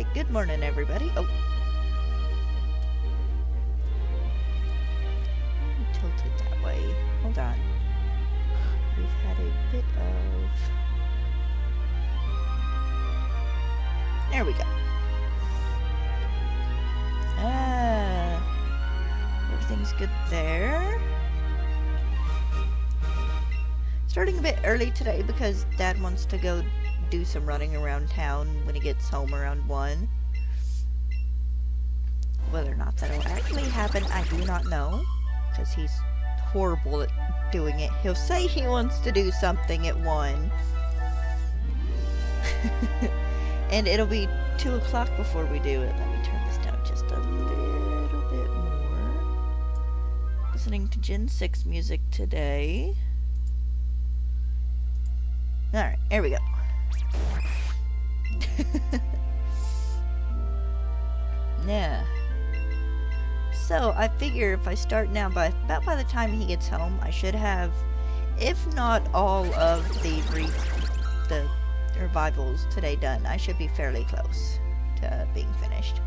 Hi, good morning, everybody. Oh. Tilt it that way. Hold on. We've had a bit of... There we go. Everything's good there. Starting a bit early today because Dad wants to go do some running around town when he gets home around 1. Whether or not that'll actually happen, I do not know, because he's horrible at doing it. He'll say he wants to do something at 1, and it'll be 2 o'clock before we do it. Let me turn this down just a little bit more. Listening to Gen 6 music today. Alright, here we go. Yeah. So, I figure if I start now, by the time he gets home, I should have, if not all of the revivals today done. I should be fairly close to being finished.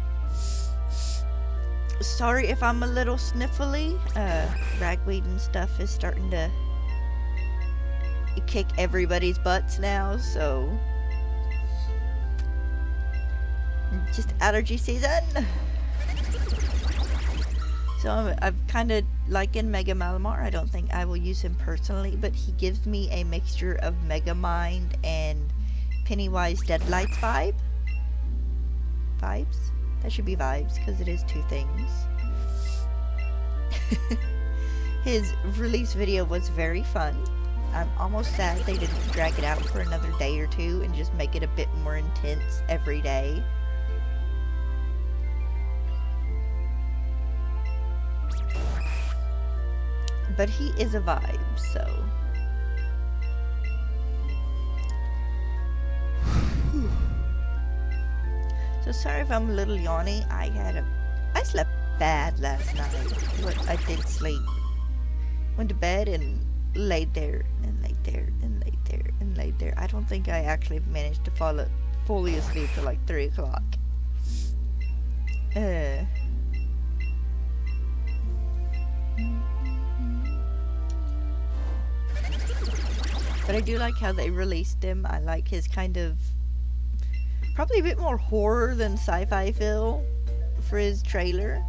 Sorry if I'm a little sniffly. Ragweed and stuff is starting to kick everybody's butts now, so just allergy season. So I'm kind of liking Mega Malamar. I don't think I will use him personally, but he gives me a mixture of Megamind and Pennywise Deadlights vibes. That should be vibes, because it is 2 things. His release video was very fun. I'm almost sad they didn't drag it out for another day or 2 and just make it a bit more intense every day. But he is a vibe, so... So sorry if I'm a little yawny. I slept bad last night. But I did sleep. Went to bed and laid there, and laid there, and laid there, and laid there. I don't think I actually managed to fall fully asleep till like 3 o'clock. But I do like how they released him. I like his kind of... probably a bit more horror than sci-fi feel for his trailer.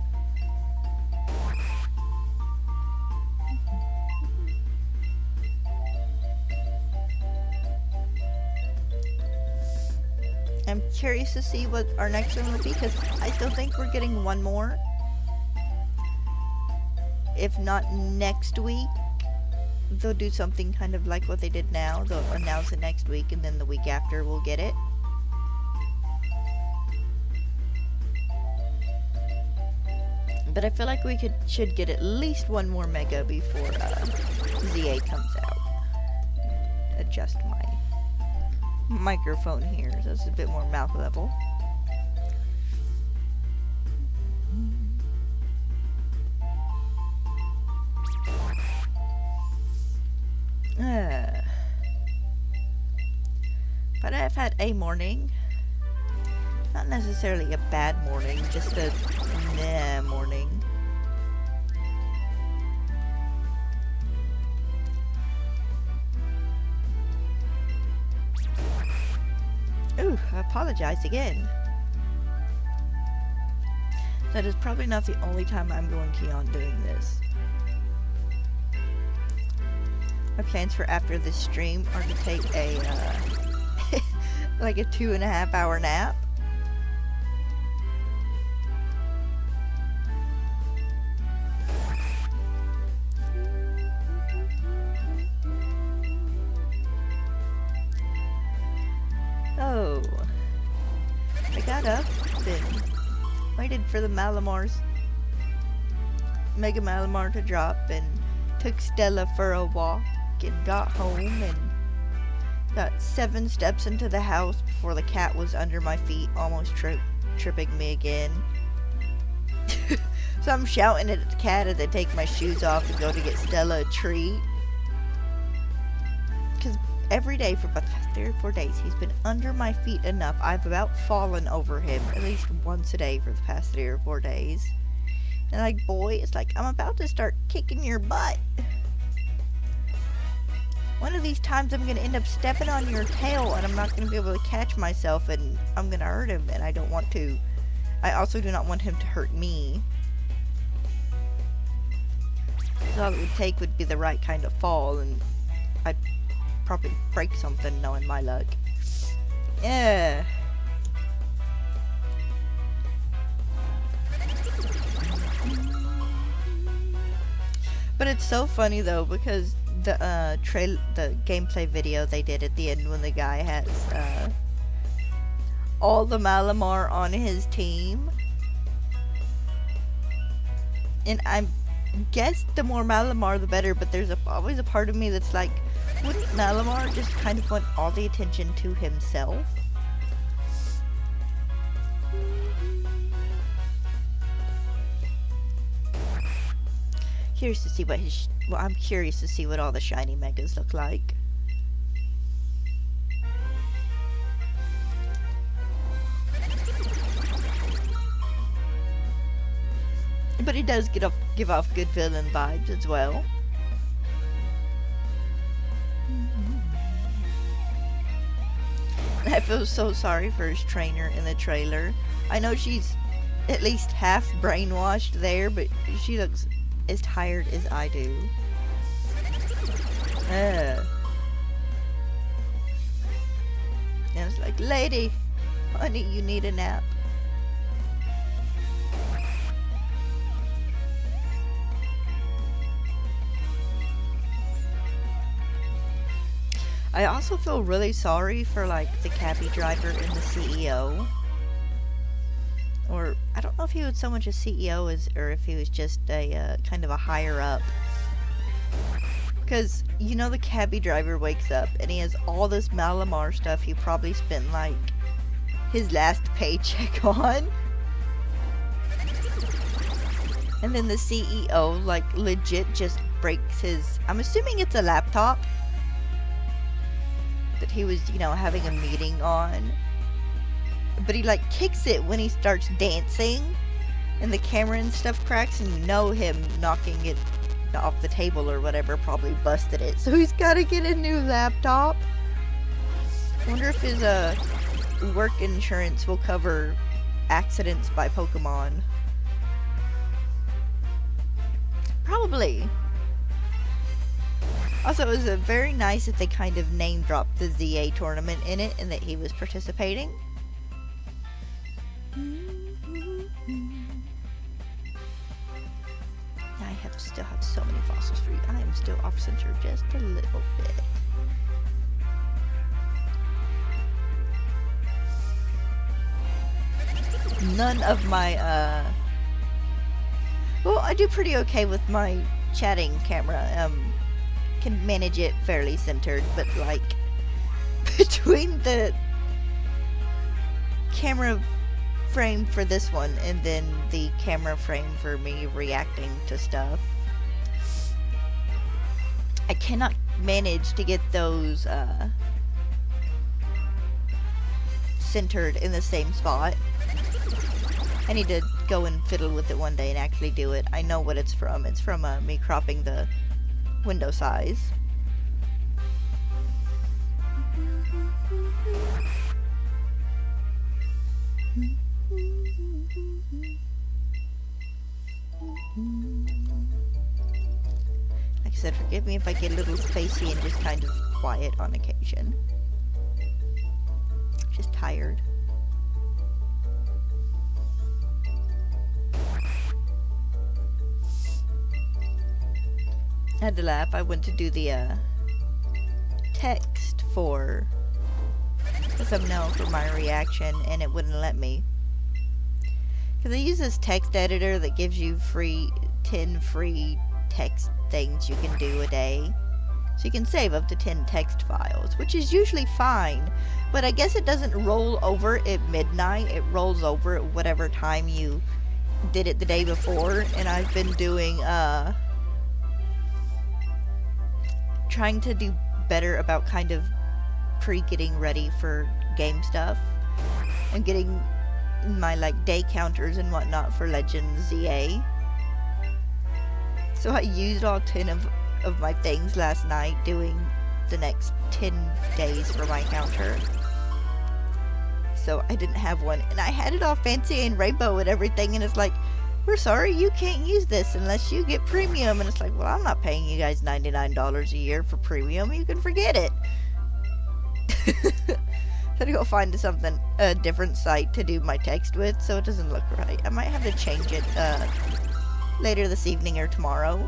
I'm curious to see what our next one will be, because I still think we're getting one more. If not next week, they'll do something kind of like what they did now. They'll announce it next week, and then the week after we'll get it. But I feel like we should get at least one more Mega before ZA comes out. Adjust my microphone here so it's a bit more mouth level. But I've had a morning. Not necessarily a bad morning, just a meh morning. Ooh, I apologize again. That is probably not the only time I'm going to yawn doing this. My plans for after this stream are to take a, like a 2.5 hour nap. Oh, I got up and waited for the Mega Malamar to drop, and took Stella for a walk, and got home and got 7 steps into the house before the cat was under my feet, almost tripping me again. So I'm shouting at the cat as I take my shoes off and go to get Stella a treat. Because every day for about the past 3 or 4 days. He's been under my feet enough. I've about fallen over him at least once a day for the past 3 or 4 days. And like, boy, it's like, I'm about to start kicking your butt. One of these times I'm going to end up stepping on your tail and I'm not going to be able to catch myself and I'm going to hurt him, and I don't want to. I also do not want him to hurt me. So all it would take would be the right kind of fall, and I'd probably break something knowing my luck. Yeah. But it's so funny though, because the the gameplay video they did at the end when the guy has all the Malamar on his team, and I guess the more Malamar the better, but there's always a part of me that's like, wouldn't Malamar just kind of want all the attention to himself? Curious to see what his I'm curious to see what all the shiny megas look like. But he does give off good villain vibes as well. And I feel so sorry for his trainer in the trailer. I know she's at least half brainwashed there, but she looks as tired as I do. And it's like, lady, honey, you need a nap. I also feel really sorry for like the cabby driver and the CEO. Or I don't know if he was so much a CEO as, or if he was just a kind of a higher up. Because you know the cabby driver wakes up and he has all this Malamar stuff he probably spent like his last paycheck on. And then the CEO like legit just breaks his, I'm assuming it's a laptop that he was, you know, having a meeting on. But he like kicks it when he starts dancing and the camera and stuff cracks, and you know him knocking it off the table or whatever probably busted it. So he's got to get a new laptop. I wonder if his work insurance will cover accidents by Pokemon. Probably. Also, it was very nice that they kind of name dropped the ZA tournament in it and that he was participating. I still have so many fossils for you. I am still off center just a little bit. None of my, well, I do pretty okay with my chatting camera. Can manage it fairly centered, but like between the camera frame for this one and then the camera frame for me reacting to stuff, I cannot manage to get those centered in the same spot. I need to go and fiddle with it one day and actually do it. I know what it's from. It's from me cropping the window size. Like I said, forgive me if I get a little spacey and just kind of quiet on occasion. Just tired. I had to laugh. I went to do the text for the thumbnail for my reaction and it wouldn't let me. Because I use this text editor that gives you 10 free text things you can do a day. So you can save up to 10 text files, which is usually fine. But I guess it doesn't roll over at midnight. It rolls over at whatever time you did it the day before. And I've been doing, trying to do better about kind of getting ready for game stuff and getting my like day counters and whatnot for Legends ZA. So I used all 10 of my things last night doing the next 10 days for my counter. So I didn't have one, and I had it all fancy and rainbow and everything, and it's like, we're sorry, you can't use this unless you get premium. And it's like, well, I'm not paying you guys $99 a year for premium. You can forget it. So to go find a different site to do my text with, so it doesn't look right. I might have to change it later this evening or tomorrow.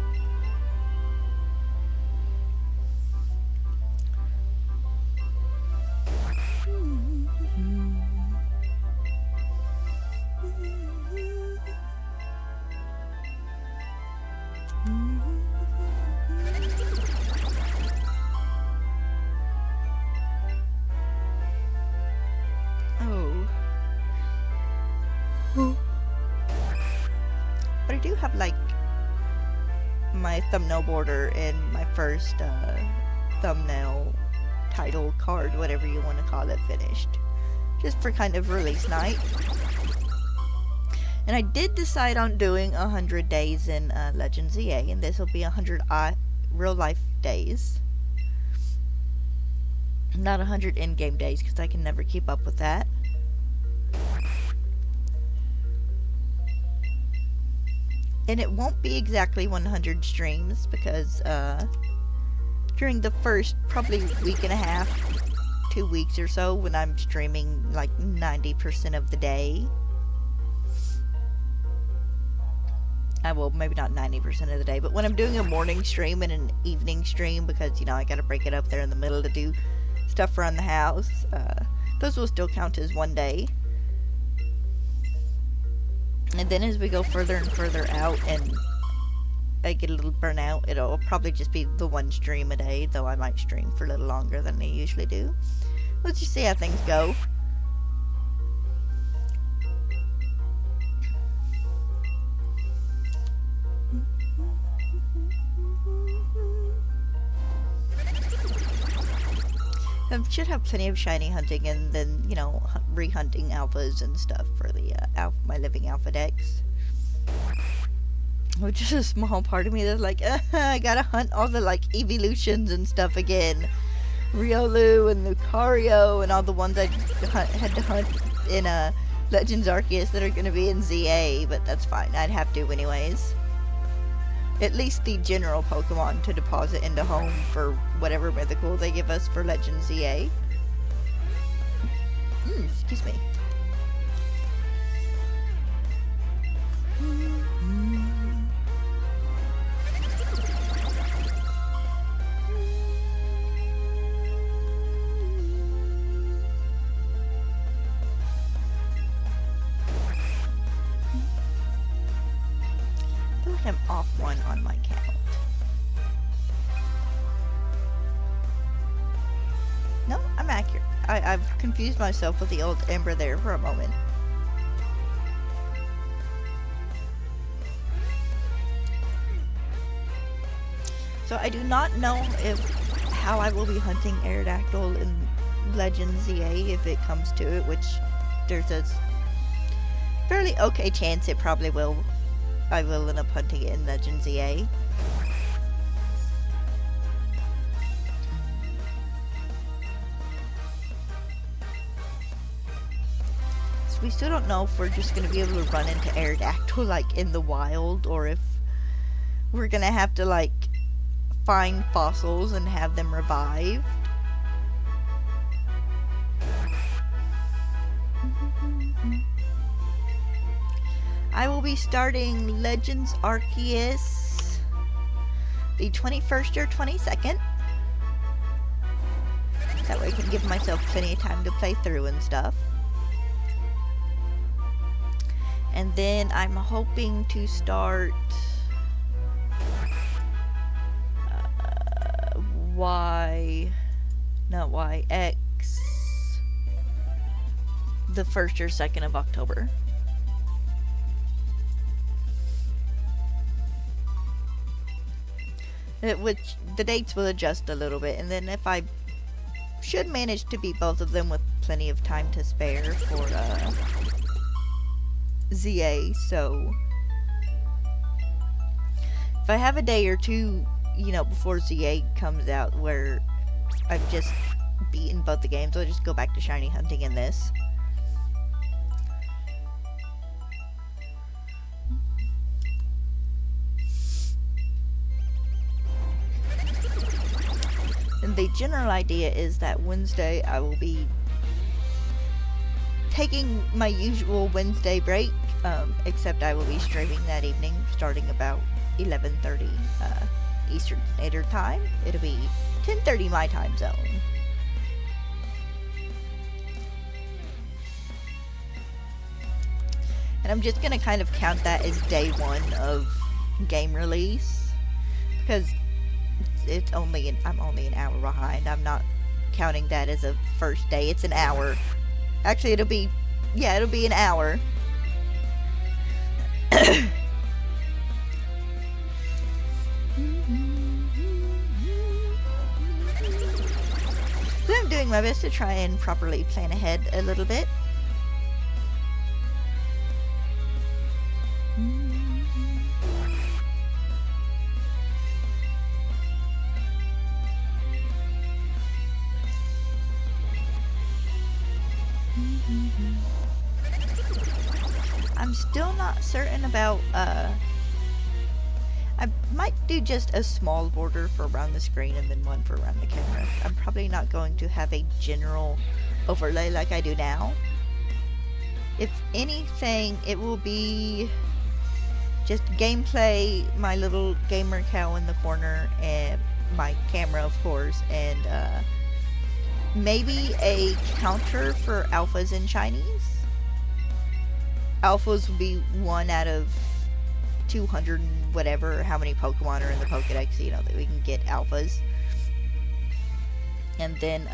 But I do have like my thumbnail border and my first thumbnail title card, whatever you want to call it, finished. Just for kind of release night. And I did decide on doing 100 days in Legends ZA, and this will be 100 real life days. Not 100 in-game days, because I can never keep up with that. And it won't be exactly 100 streams, because during the first probably week and a half, 2 weeks or so, when I'm streaming like 90% of the day, well, maybe not 90% of the day, but when I'm doing a morning stream and an evening stream, because, you know, I gotta break it up there in the middle to do stuff around the house, those will still count as one day. And then as we go further and further out and I get a little burnout, it'll probably just be the one stream a day, though I might stream for a little longer than I usually do. Let's just see how things go. I should have plenty of shiny hunting, and then, you know, re-hunting alphas and stuff for the my living alpha decks. Which is a small part of me that's like, I gotta hunt all the like evolutions and stuff again. Riolu and Lucario and all the ones I had to hunt in Legends Arceus that are gonna be in ZA, but that's fine. I'd have to anyways. At least the general Pokemon to deposit into home for whatever mythical they give us for Legends ZA. Excuse me. I'm off one on my count. No, I'm accurate. I've confused myself with the old Ember there for a moment. So I do not know how I will be hunting Aerodactyl in Legends ZA if it comes to it, which there's a fairly okay chance it probably will. I will end up hunting it in Legends ZA. So we still don't know if we're just going to be able to run into Aerodactyl like in the wild, or if we're going to have to like find fossils and have them revived. I will be starting Legends Arceus the 21st or 22nd. That way I can give myself plenty of time to play through and stuff. And then I'm hoping to start X the 1st or 2nd of October. which the dates will adjust a little bit, and then if I should manage to beat both of them with plenty of time to spare for ZA, so if I have a day or two, you know, before ZA comes out where I've just beaten both the games, I'll just go back to shiny hunting in this. And the general idea is that Wednesday I will be taking my usual Wednesday break, except I will be streaming that evening starting about 11:30 Eastern Standard Time. It'll be 10:30 my time zone. And I'm just gonna kind of count that as day one of game release, because I'm only an hour behind. I'm not counting that as a first day. It's an hour. Actually, it'll be an hour. So I'm doing my best to try and properly plan ahead a little bit. I'm still not certain about, I might do just a small border for around the screen and then one for around the camera. I'm probably not going to have a general overlay like I do now. If anything, it will be just gameplay, my little gamer cow in the corner, and my camera, of course, and maybe a counter for alphas and shinies. Alphas will be 1 out of 200 and whatever, how many Pokemon are in the Pokedex, you know, that we can get alphas. And then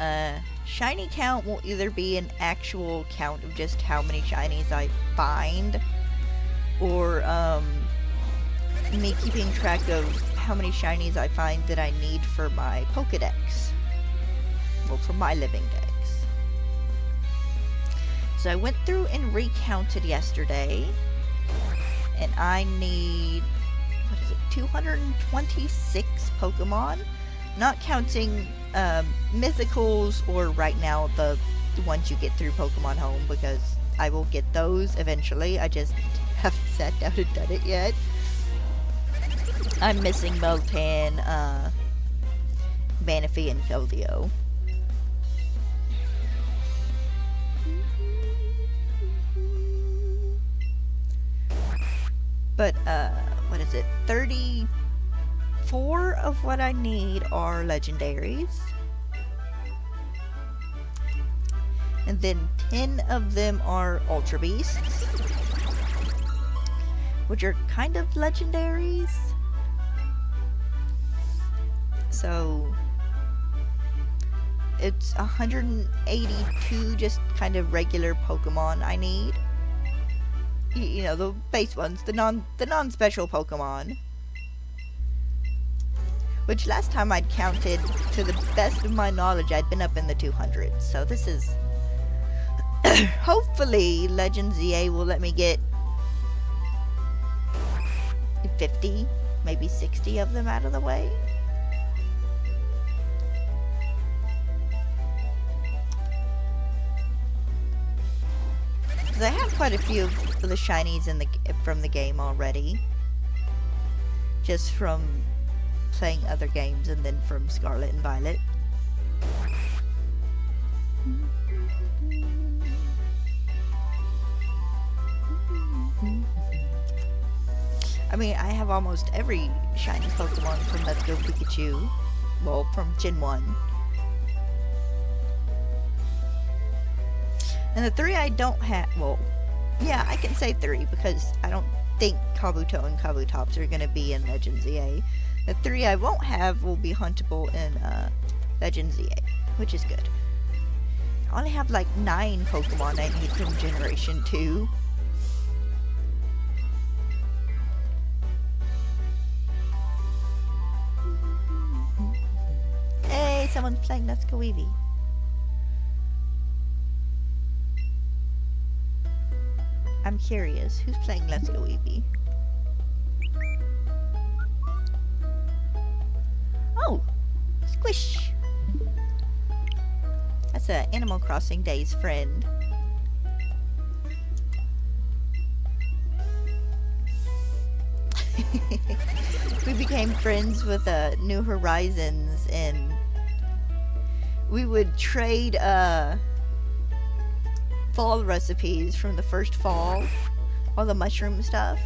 shiny count will either be an actual count of just how many shinies I find, or me keeping track of how many shinies I find that I need for my Pokedex. Well, for my living dex. So I went through and recounted yesterday, and I need, 226 Pokemon, not counting mythicals or right now the ones you get through Pokemon Home, because I will get those eventually. I just haven't sat down and done it yet. I'm missing Meltan, Manaphy, and Keldeo. But, what is it? 34 of what I need are legendaries. And then 10 of them are Ultra Beasts, which are kind of legendaries. So, it's 182 just kind of regular Pokemon I need. You know, the base ones, the non-special Pokemon. Which last time I'd counted, to the best of my knowledge, I'd been up in the 200s. So this is... hopefully, Legend ZA will let me get 50, maybe 60 of them out of the way. Because I have quite a few of the shinies from the game already. Just from playing other games and then from Scarlet and Violet. I mean, I have almost every shiny Pokemon from Let's Go Pikachu. Well, from Gen 1. And the 3 I don't have, well, yeah, I can say 3 because I don't think Kabuto and Kabutops are going to be in Legend ZA. The 3 I won't have will be huntable in Legend ZA, which is good. I only have like 9 Pokemon I need from Generation 2. someone's playing Let's Go Eevee. I'm curious. Who's playing Let's Go Eevee? Oh! Squish! That's a Animal Crossing Days friend. We became friends with New Horizons, and we would trade fall recipes from the first fall, all the mushroom stuff.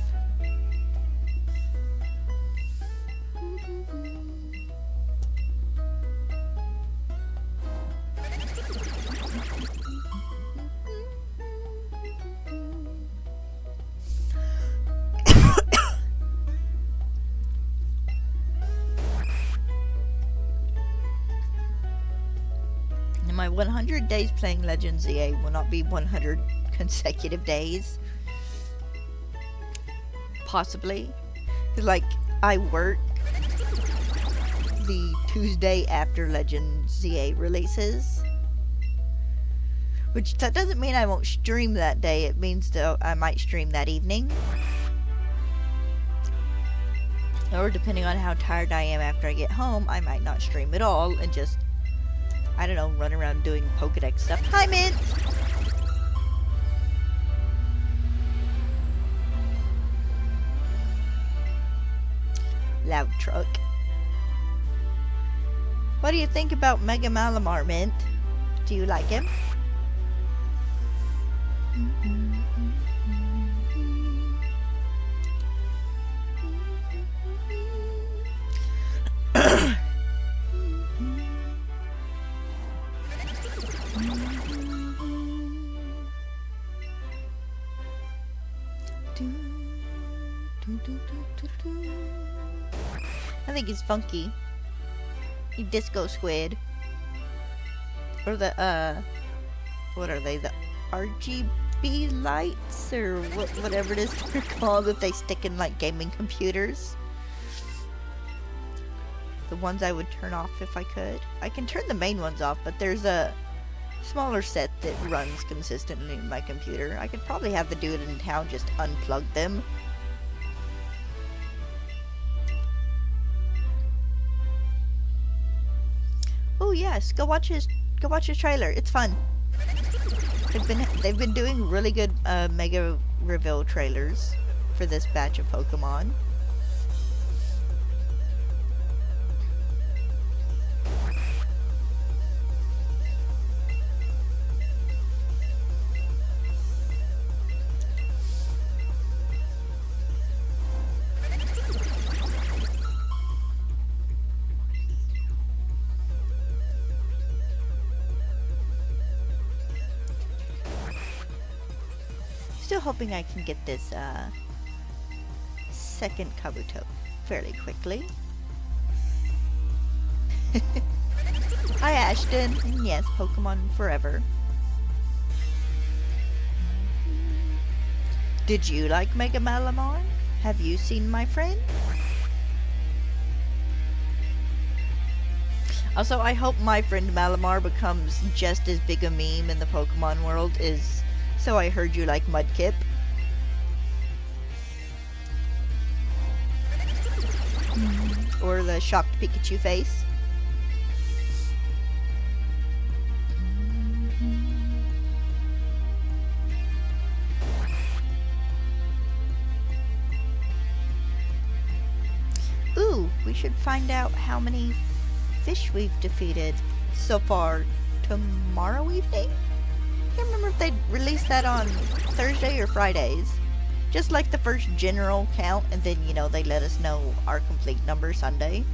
My 100 days playing Legends EA will not be 100 consecutive days. Possibly. Because, like, I work the Tuesday after Legends EA releases. Which, that doesn't mean I won't stream that day. It means that I might stream that evening. Or, depending on how tired I am after I get home, I might not stream at all and just, I don't know, run around doing Pokedex stuff. Hi, Mint! Loud truck. What do you think about Mega Malamar, Mint? Do you like him? I think he's funky. He disco squid. Or the, what are they? The RGB lights? Or whatever it is they're called that they stick in, like, gaming computers. The ones I would turn off if I could. I can turn the main ones off, but there's a smaller set that runs consistently in my computer. I could probably have the dude in town just unplug them. Oh yes, go watch his trailer. It's fun. They've been doing really good mega reveal trailers for this batch of Pokemon. Still hoping I can get this second Kabuto fairly quickly. Hi Ashton, and yes, Pokemon forever. Did you like Mega Malamar? Have you seen my friend? Also, I hope my friend Malamar becomes just as big a meme in the Pokemon world as So I Heard You Like Mudkip. Or the shocked Pikachu face. Ooh, we should find out how many fish we've defeated so far tomorrow evening? I can't remember if they released that on Thursday or Fridays. Just like the first general count, and then, you know, they let us know our complete number Sunday.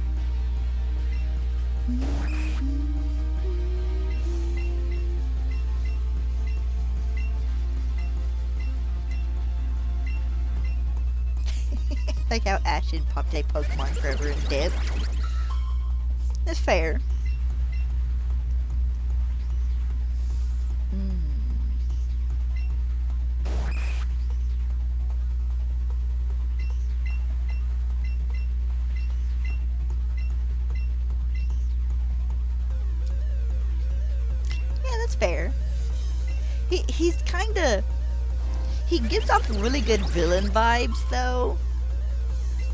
Like how Ashton popped a Pokemon forever and dipped. That's fair. fair. He's kinda... He gives off really good villain vibes, though.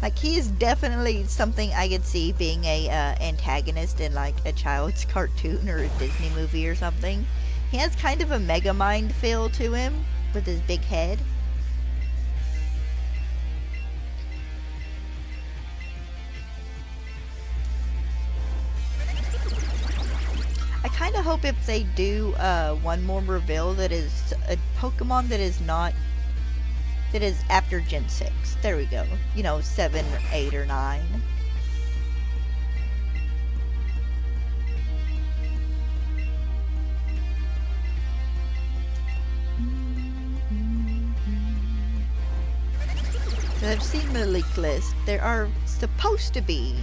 Like, he is definitely something I could see being a antagonist in, like, a child's cartoon or a Disney movie or something. He has kind of a Megamind feel to him, with his big head. I kind of hope if they do one more reveal that is a Pokemon that is not... that is after Gen 6. There we go. You know, 7, 8, or 9. I've seen the leak list. There are supposed to be...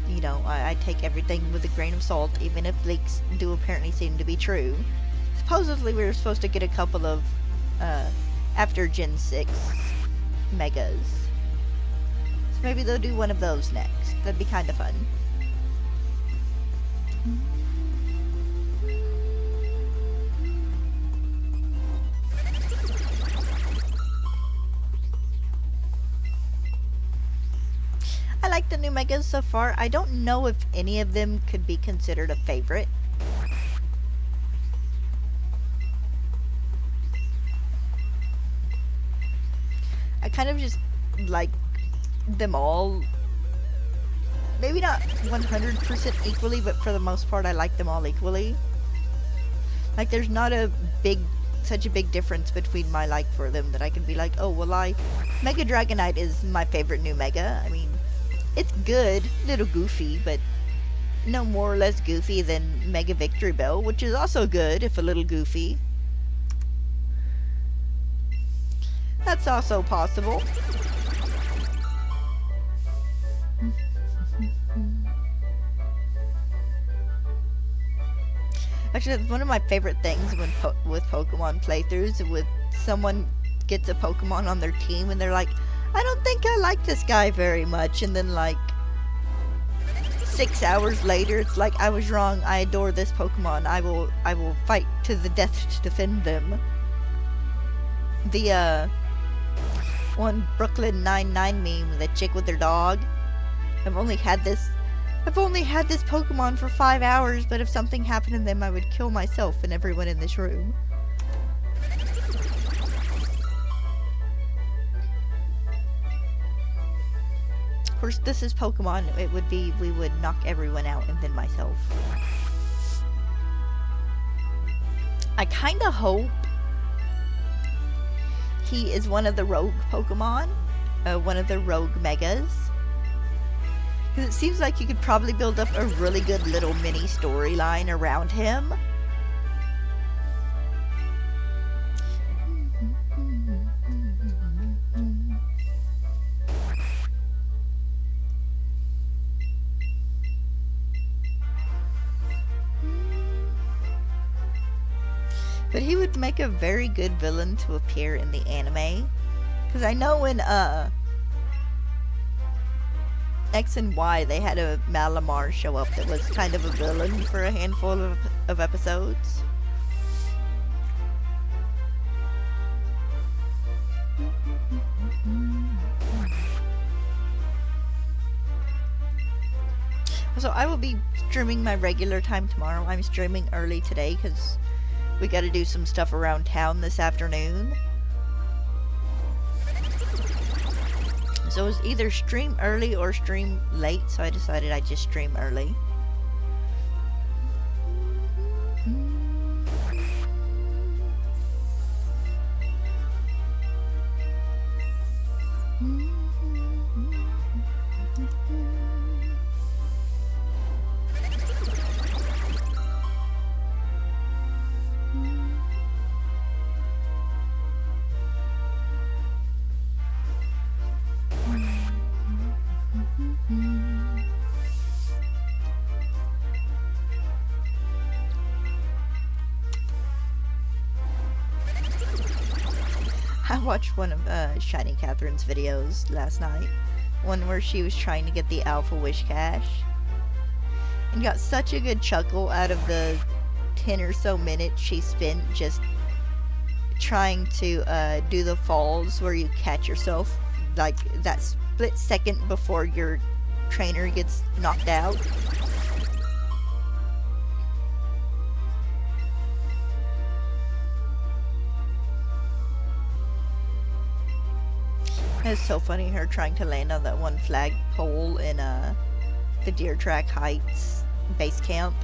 you know, I take everything with a grain of salt, even if leaks do apparently seem to be true. Supposedly we were supposed to get a couple of after Gen 6 megas. So maybe they'll do one of those next. That'd be kind of fun. I like the new megas so far. I don't know if any of them could be considered a favorite. I kind of just like them all. Maybe not 100% equally, but for the most part I like them all equally. Like, there's not such a big difference between my like for them that I can be like, oh, well, Mega Dragonite is my favorite new Mega. I mean, it's good, little goofy, but no more or less goofy than Mega Victory Bell, which is also good, if a little goofy. That's also possible. Actually, one of my favorite things when with Pokemon playthroughs, with someone gets a Pokemon on their team and they're like, I don't think I like this guy very much, and then like 6 hours later it's like, I was wrong, I adore this Pokemon, I will fight to the death to defend them. The one Brooklyn Nine-Nine meme with a chick with their dog. I've only had this Pokemon for 5 hours, but if something happened to them I would kill myself and everyone in this room. Of course, this is Pokemon. It would be, we would knock everyone out and then myself. I kinda hope he is one of the rogue Pokemon. One of the rogue megas. Because it seems like you could probably build up a really good little mini storyline around him. But he would make a very good villain to appear in the anime. Because I know in X and Y they had a Malamar show up that was kind of a villain for a handful of episodes. So I will be streaming my regular time tomorrow. I'm streaming early today because we gotta do some stuff around town this afternoon. So it was either stream early or stream late, so I decided I'd just stream early. I watched one of Shiny Catherine's videos last night. One where she was trying to get the Alpha Wish Cache. and got such a good chuckle out of the 10 or so minutes she spent just trying to do the falls where you catch yourself like that split second before your trainer gets knocked out. It's so funny her trying to land on that one flagpole in the Deer Track Heights base camp.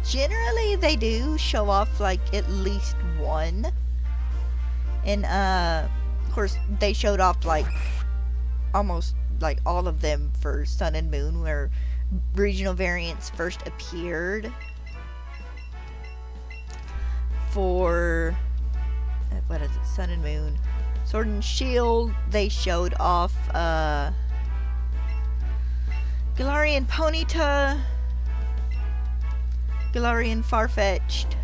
Generally they do show off like at least one. And of course they showed off like almost like all of them for Sun and Moon, where regional variants first appeared. For what is it, Sun and Moon, Sword and Shield, they showed off Galarian Ponyta, Galarian Farfetch'd.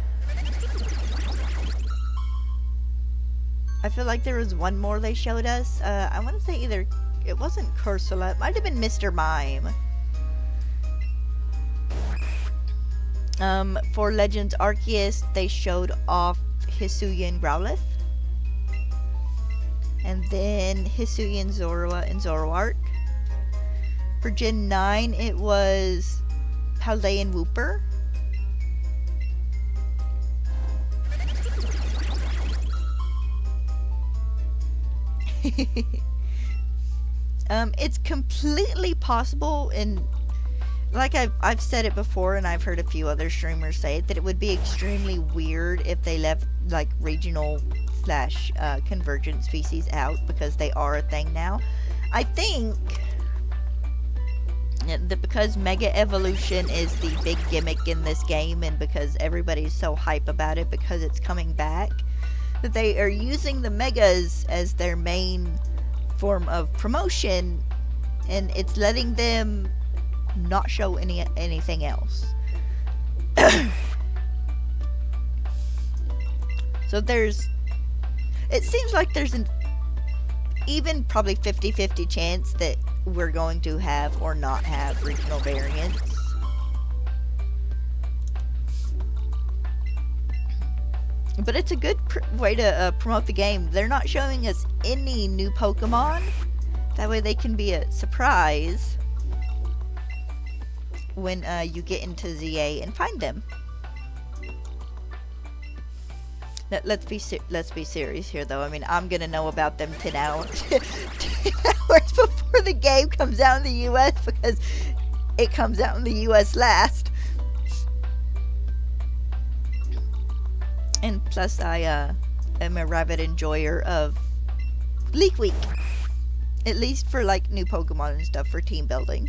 I feel like there was one more they showed us. I want to say either it wasn't Cursula, it might have been Mr. Mime. For Legends Arceus, they showed off Hisuian Growlithe. And then Hisuian Zorua and Zoroark. For Gen 9, it was Paldean Wooper. It's completely possible, and like I've said it before, and I've heard a few other streamers say it, that it would be extremely weird if they left like regional slash convergent species out, because they are a thing now. I think that because Mega Evolution is the big gimmick in this game, and because everybody's so hype about it because it's coming back, that they are using the Megas as their main form of promotion, and it's letting them not show anything else. So it seems like there's an even probably 50-50 chance that we're going to have or not have regional variants. But it's a good way to promote the game. They're not showing us any new Pokemon. That way they can be a surprise when you get into ZA and find them. Let's be serious here, though. I mean, I'm gonna know about them 10 hours, 10 hours before the game comes out in the US, because it comes out in the US last. And plus, I am a rabid enjoyer of Leak Week. At least for, like, new Pokemon and stuff for team building.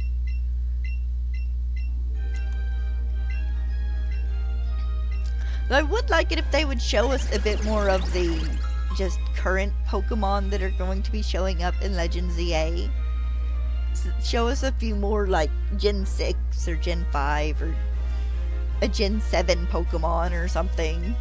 Though I would like it if they would show us a bit more of the just current Pokemon that are going to be showing up in Legends ZA. Show us a few more, like, Gen 6 or Gen 5 or a Gen 7 Pokemon or something.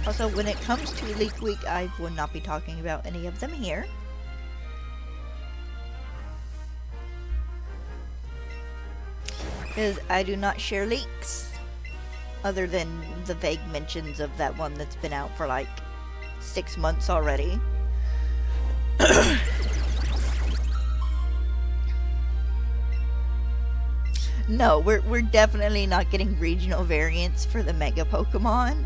Also, when it comes to Leak Week, I will not be talking about any of them here. Because I do not share leaks, other than the vague mentions of that one that's been out for like 6 months already. No, we're definitely not getting regional variants for the Mega Pokemon.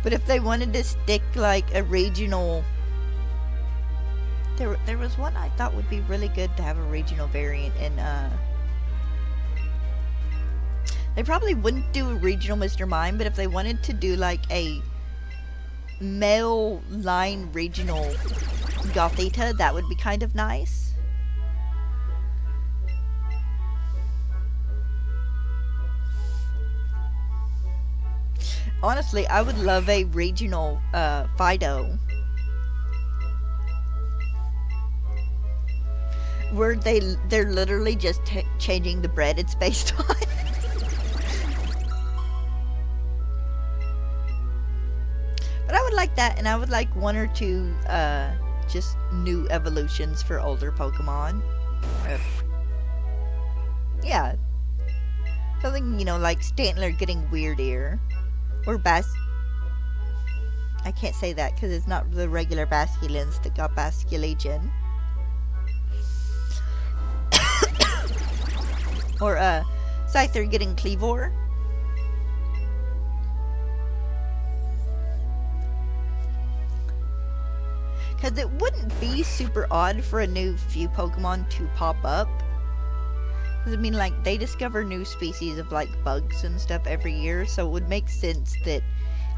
But if they wanted to stick like a regional... There was one I thought would be really good to have a regional variant in. They probably wouldn't do a regional Mr. Mime, but if they wanted to do like a male line regional Gothita, that would be kind of nice. Honestly, I would love a regional Fido. Where they're literally just changing the bread it's based on. But I would like that, and I would like one or two just new evolutions for older Pokemon. Yeah. Something, you know, like Stantler getting Weird Ear. Or I can't say that because it's not the regular Basculins that got Basculegion. Or Scyther getting Cleavor. Because it wouldn't be super odd for a new few Pokemon to pop up. Because I mean, like, they discover new species of like bugs and stuff every year, so it would make sense that,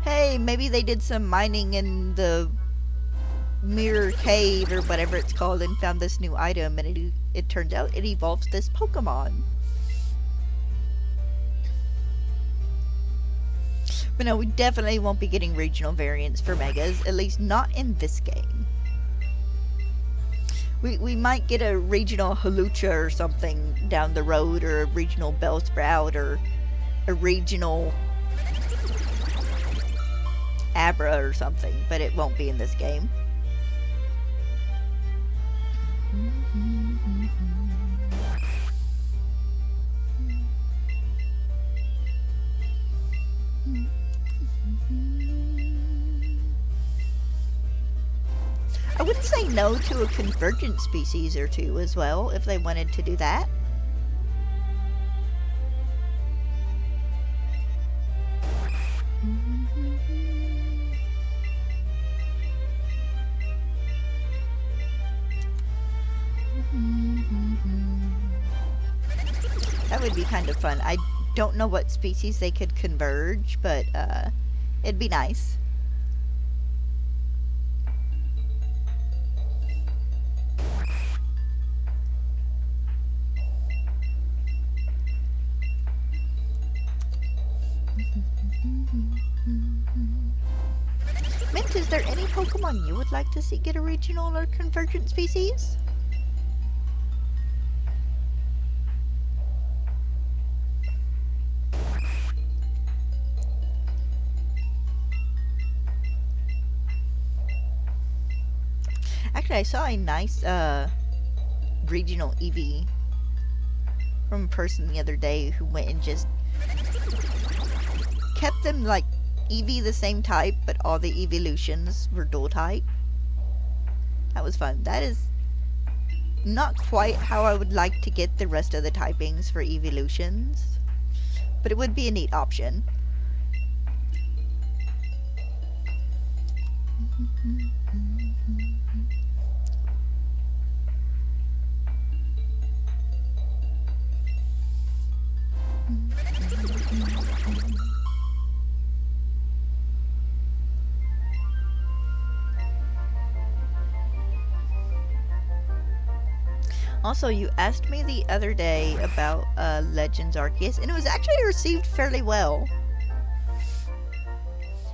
hey, maybe they did some mining in the Mirror Cave or whatever it's called and found this new item, and it turns out it evolves this Pokemon. But no, we definitely won't be getting regional variants for Megas, at least not in this game. We might get a regional Hawlucha or something down the road, or a regional Bellsprout, or a regional Abra or something, but it won't be in this game. I wouldn't say no to a convergent species or two as well, if they wanted to do that. That would be kind of fun. I don't know what species they could converge, but it'd be nice. Mint, is there any Pokemon you would like to see get a regional or convergent species? Actually, I saw a nice regional Eevee from a person the other day who went and just kept them like Eevee the same type, but all the evolutions were dual type. That was fun. That is not quite how I would like to get the rest of the typings for evolutions, but it would be a neat option. Also, you asked me the other day about Legends Arceus, and it was actually received fairly well.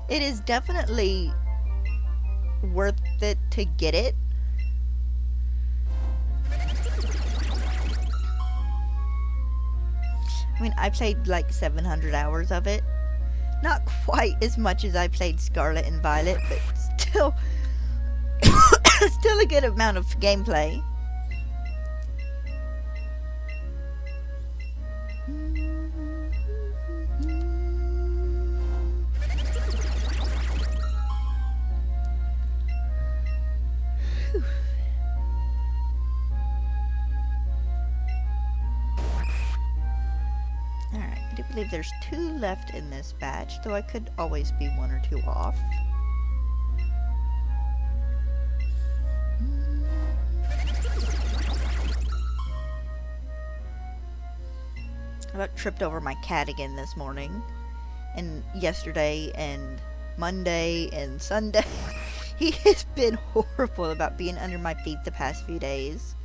It is definitely worth it to get it. I mean, I played like 700 hours of it. Not quite as much as I played Scarlet and Violet, but still, still a good amount of gameplay. I believe there's 2 left in this batch, though I could always be 1 or 2 off. I about tripped over my cat again this morning, and yesterday, and Monday, and Sunday. He has been horrible about being under my feet the past few days.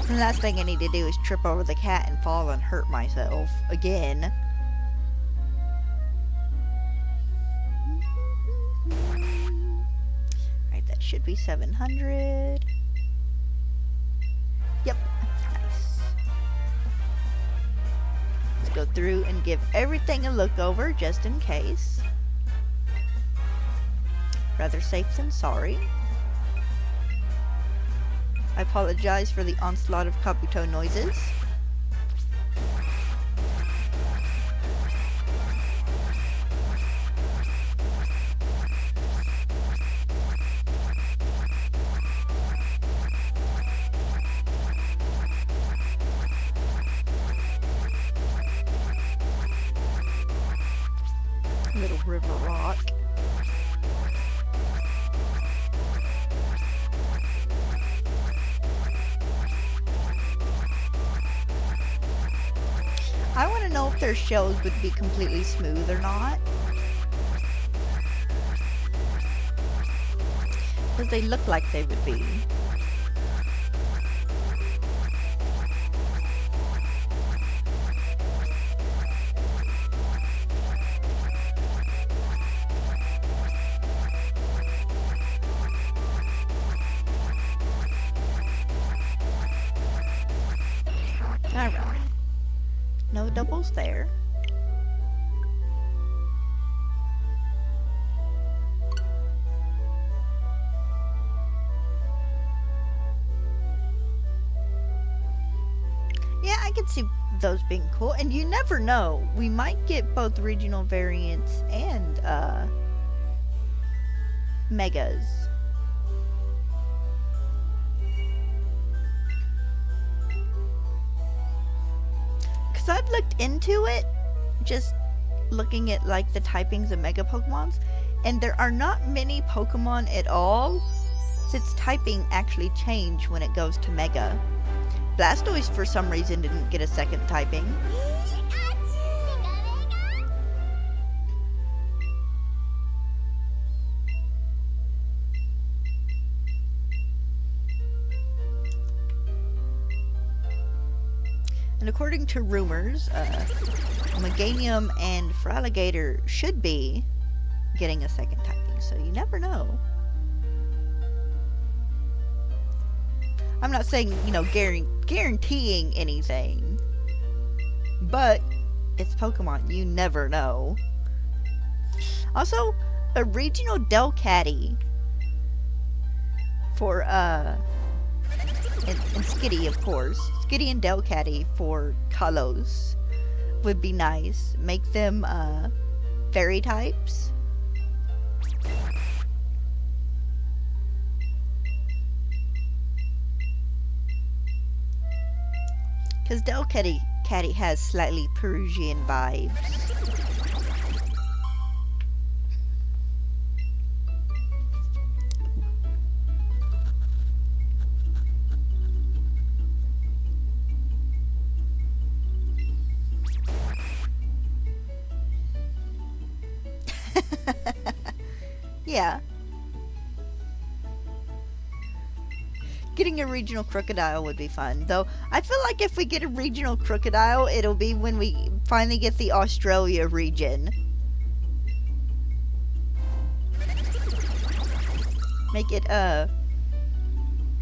The last thing I need to do is trip over the cat and fall and hurt myself again. Alright, that should be 700. Yep, nice. Let's go through and give everything a look over just in case. Rather safe than sorry. I apologize for the onslaught of Kabuto noises. Little river rock. I want to know if their shells would be completely smooth or not. Because they look like they would be. Alright. No doubles there. Yeah, I could see those being cool. And you never know. We might get both regional variants and megas. I've looked into it, just looking at like the typings of Mega Pokemons, and there are not many Pokemon at all, since typing actually changed when it goes to Mega. Blastoise for some reason didn't get a second typing. And according to rumors, Meganium and Feraligatr should be getting a second typing, so you never know. I'm not saying, you know, guaranteeing anything, but it's Pokemon, you never know. Also, a regional Delcatty for, and Skitty, of course. Skitty and Delcatty for Kalos would be nice. Make them fairy types. Because Delcatty has slightly Peruvian vibes. Yeah. Getting a regional crocodile would be fun, though I feel like if we get a regional crocodile, it'll be when we finally get the Australia region. Make it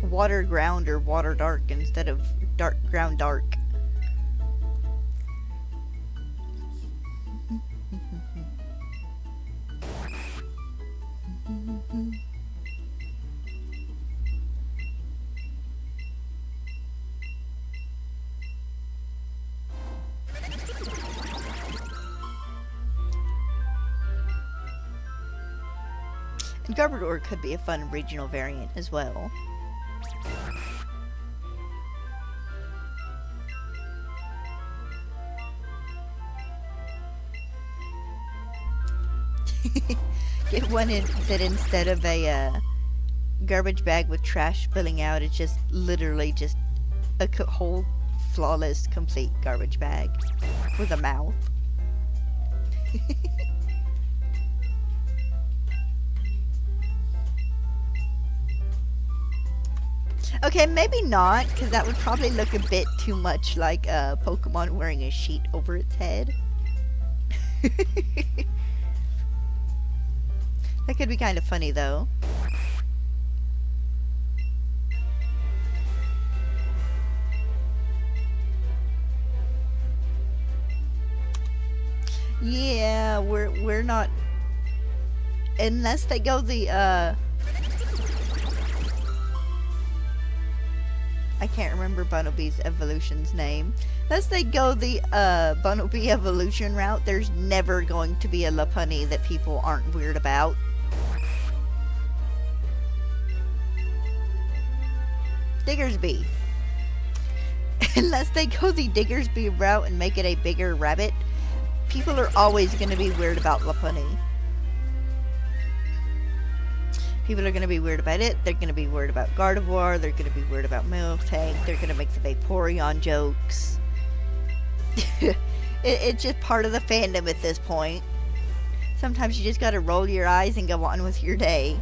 water ground or water dark instead of dark ground dark. And Kabuto could be a fun regional variant as well. Get one that instead of a garbage bag with trash spilling out. It's just literally just a whole flawless, complete garbage bag with a mouth. Okay, maybe not, because that would probably look a bit too much like a Pokemon wearing a sheet over its head. That could be kind of funny, though. Yeah, we're not, unless they go the I can't remember Bunnelby's evolution's name. Unless they go the Bunnelby evolution route, there's never going to be a Lopunny that people aren't weird about. Diggersby. Unless they go the Diggersby route and make it a bigger rabbit, people are always going to be weird about Lopunny. People are going to be weird about it. They're going to be weird about Gardevoir. They're going to be weird about Miltank. They're going to make the Vaporeon jokes. It's just part of the fandom at this point. Sometimes you just got to roll your eyes and go on with your day.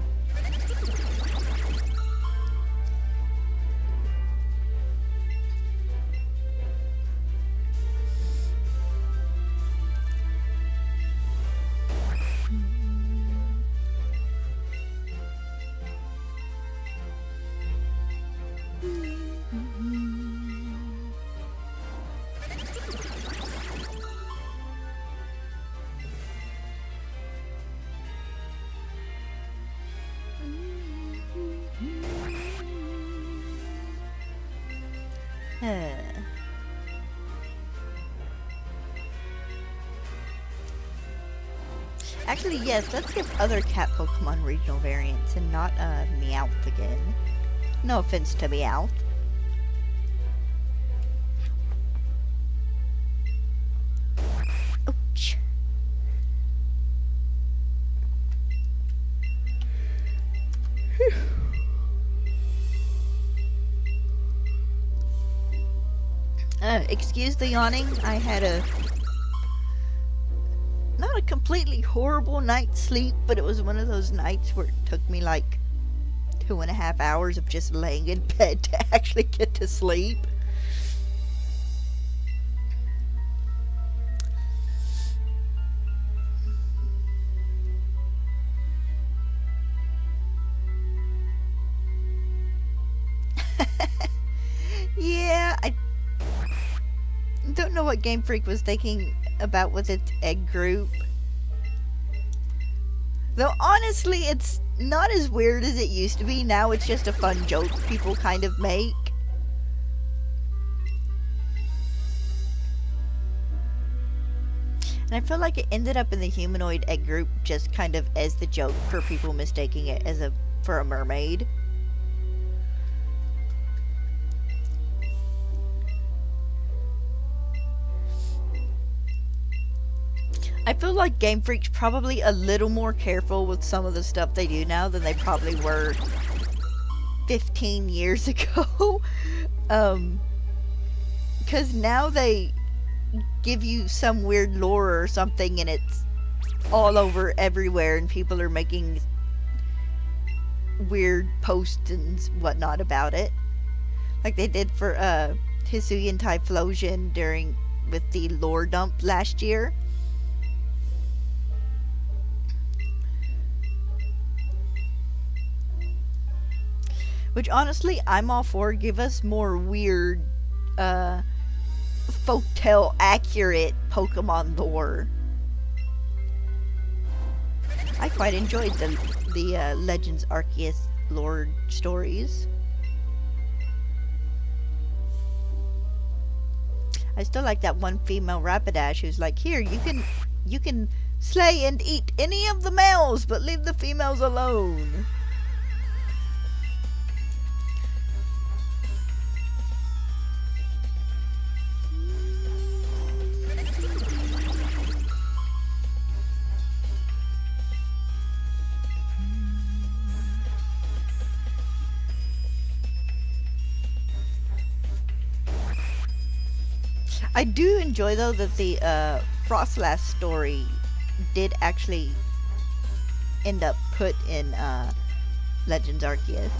Actually, yes, let's give other cat Pokemon regional variants and not Meowth again. No offense to Meowth. Ouch. Excuse the yawning. I had not a completely horrible night's sleep, but it was one of those nights where it took me like 2.5 hours of just laying in bed to actually get to sleep. Yeah, I don't know what Game Freak was thinking about with its egg group. Though honestly, it's not as weird as it used to be. Now it's just a fun joke people kind of make. And I feel like it ended up in the humanoid egg group just kind of as the joke for people mistaking it as for a mermaid. I feel like Game Freak's probably a little more careful with some of the stuff they do now than they probably were 15 years ago. Because now they give you some weird lore or something and it's all over everywhere and people are making weird posts and whatnot about it. Like they did for Hisuian Typhlosion with the lore dump last year. Which honestly, I'm all for. Give us more weird, folktale accurate Pokemon lore. I quite enjoyed the Legends Arceus lore stories. I still like that one female Rapidash who's like, here, you can slay and eat any of the males, but leave the females alone. I do enjoy though that the Frostlass story did actually end up put in Legends Arceus.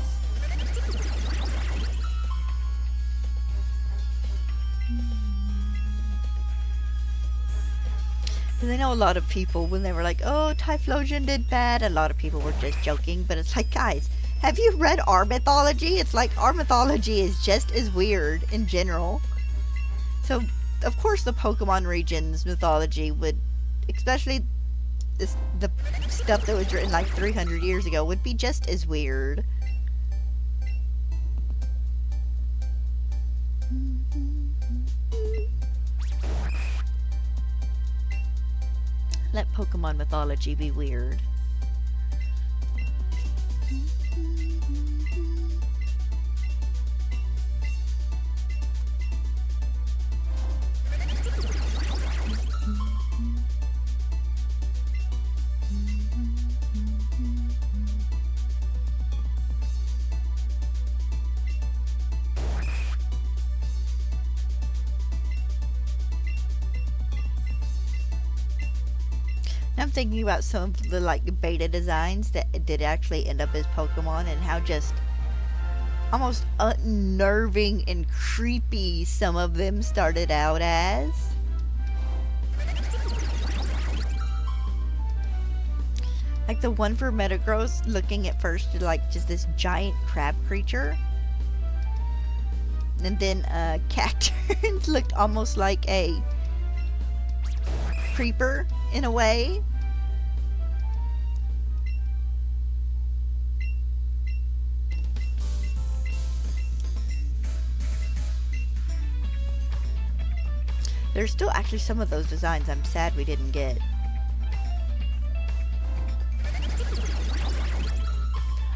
Because I know a lot of people, when they were like, oh, Typhlosion did bad, a lot of people were just joking. But it's like, guys, have you read our mythology? It's like, our mythology is just as weird in general. So, of course, the Pokemon region's mythology would, especially the stuff that was written like 300 years ago, would be just as weird. Let Pokemon mythology be weird. I'm thinking about some of the like beta designs that did actually end up as Pokemon, and how just almost unnerving and creepy some of them started out as. Like the one for Metagross looking at first like just this giant crab creature. And then Cacturns looked almost like a creeper in a way. There's still actually some of those designs I'm sad we didn't get.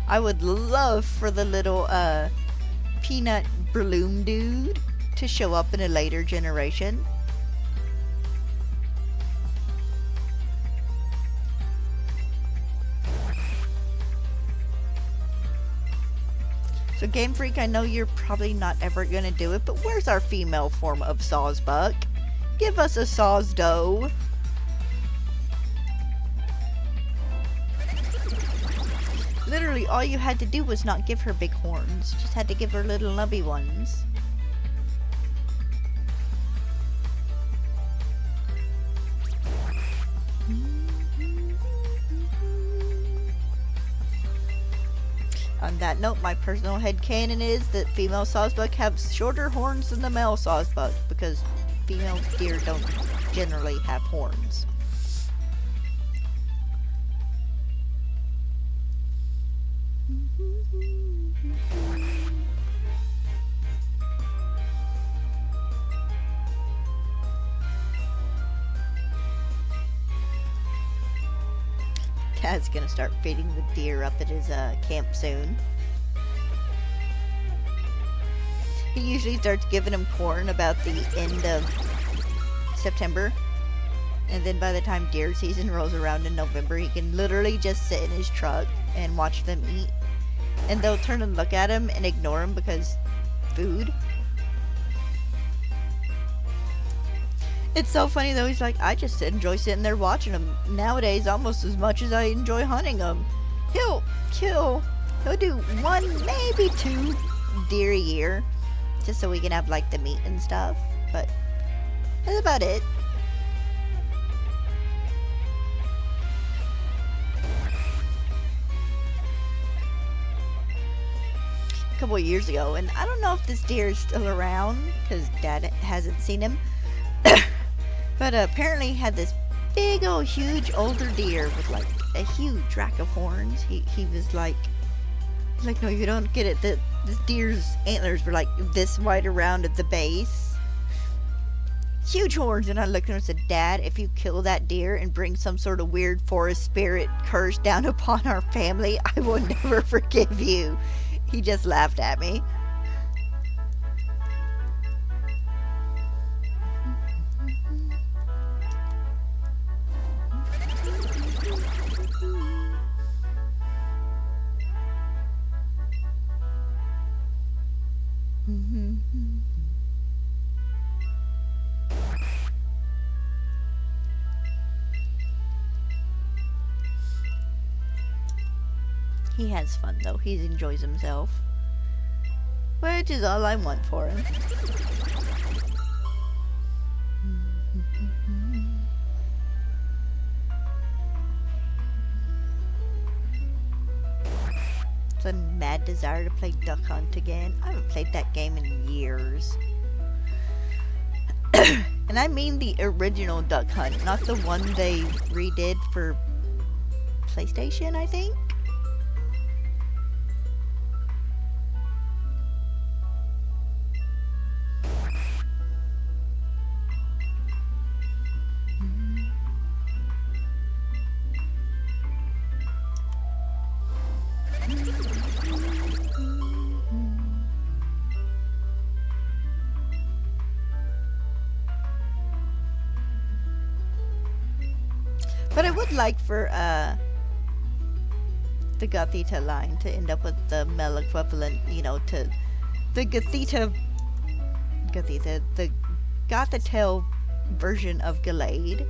I would love for the little peanut Breloom dude to show up in a later generation. So Game Freak, I know you're probably not ever gonna do it, but where's our female form of Sawsbuck? Give us a Sawsdoe. Literally, all you had to do was not give her big horns. Just had to give her little nubby ones. On that note, my personal headcanon is that female Sawsbuck have shorter horns than the male Sawsbuck, because female deer don't generally have horns. Dad's gonna start feeding the deer up at his camp soon. He usually starts giving them corn about the end of September. And then by the time deer season rolls around in November, he can literally just sit in his truck and watch them eat. And they'll turn and look at him and ignore him because food. It's so funny though, he's like, I just enjoy sitting there watching them nowadays almost as much as I enjoy hunting them. He'll do 1, maybe 2 deer a year, just so we can have like the meat and stuff, but that's about it. A couple of years ago, and I don't know if this deer is still around because Dad hasn't seen him. But apparently had this big old huge older deer with like a huge rack of horns. He was like, no, you don't get it. This deer's antlers were like this wide around at the base. Huge horns. And I looked at him and said, Dad, if you kill that deer and bring some sort of weird forest spirit curse down upon our family, I will never forgive you. He just laughed at me. He has fun though. He enjoys himself, which is all I want for him. It's a mad desire to play Duck Hunt again. I haven't played that game in years. And I mean the original Duck Hunt, not the one they redid for PlayStation, I think. But I would like for the Gothita line to end up with the male equivalent, you know, to the the Gothitail version of Gallade.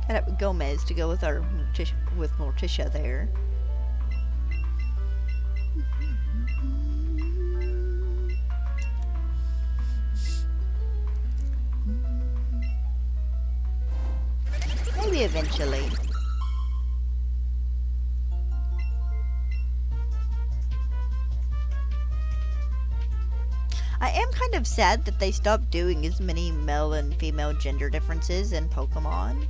Got Gomez to go with our Morticia there. Maybe eventually. I am kind of sad that they stopped doing as many male and female gender differences in Pokemon.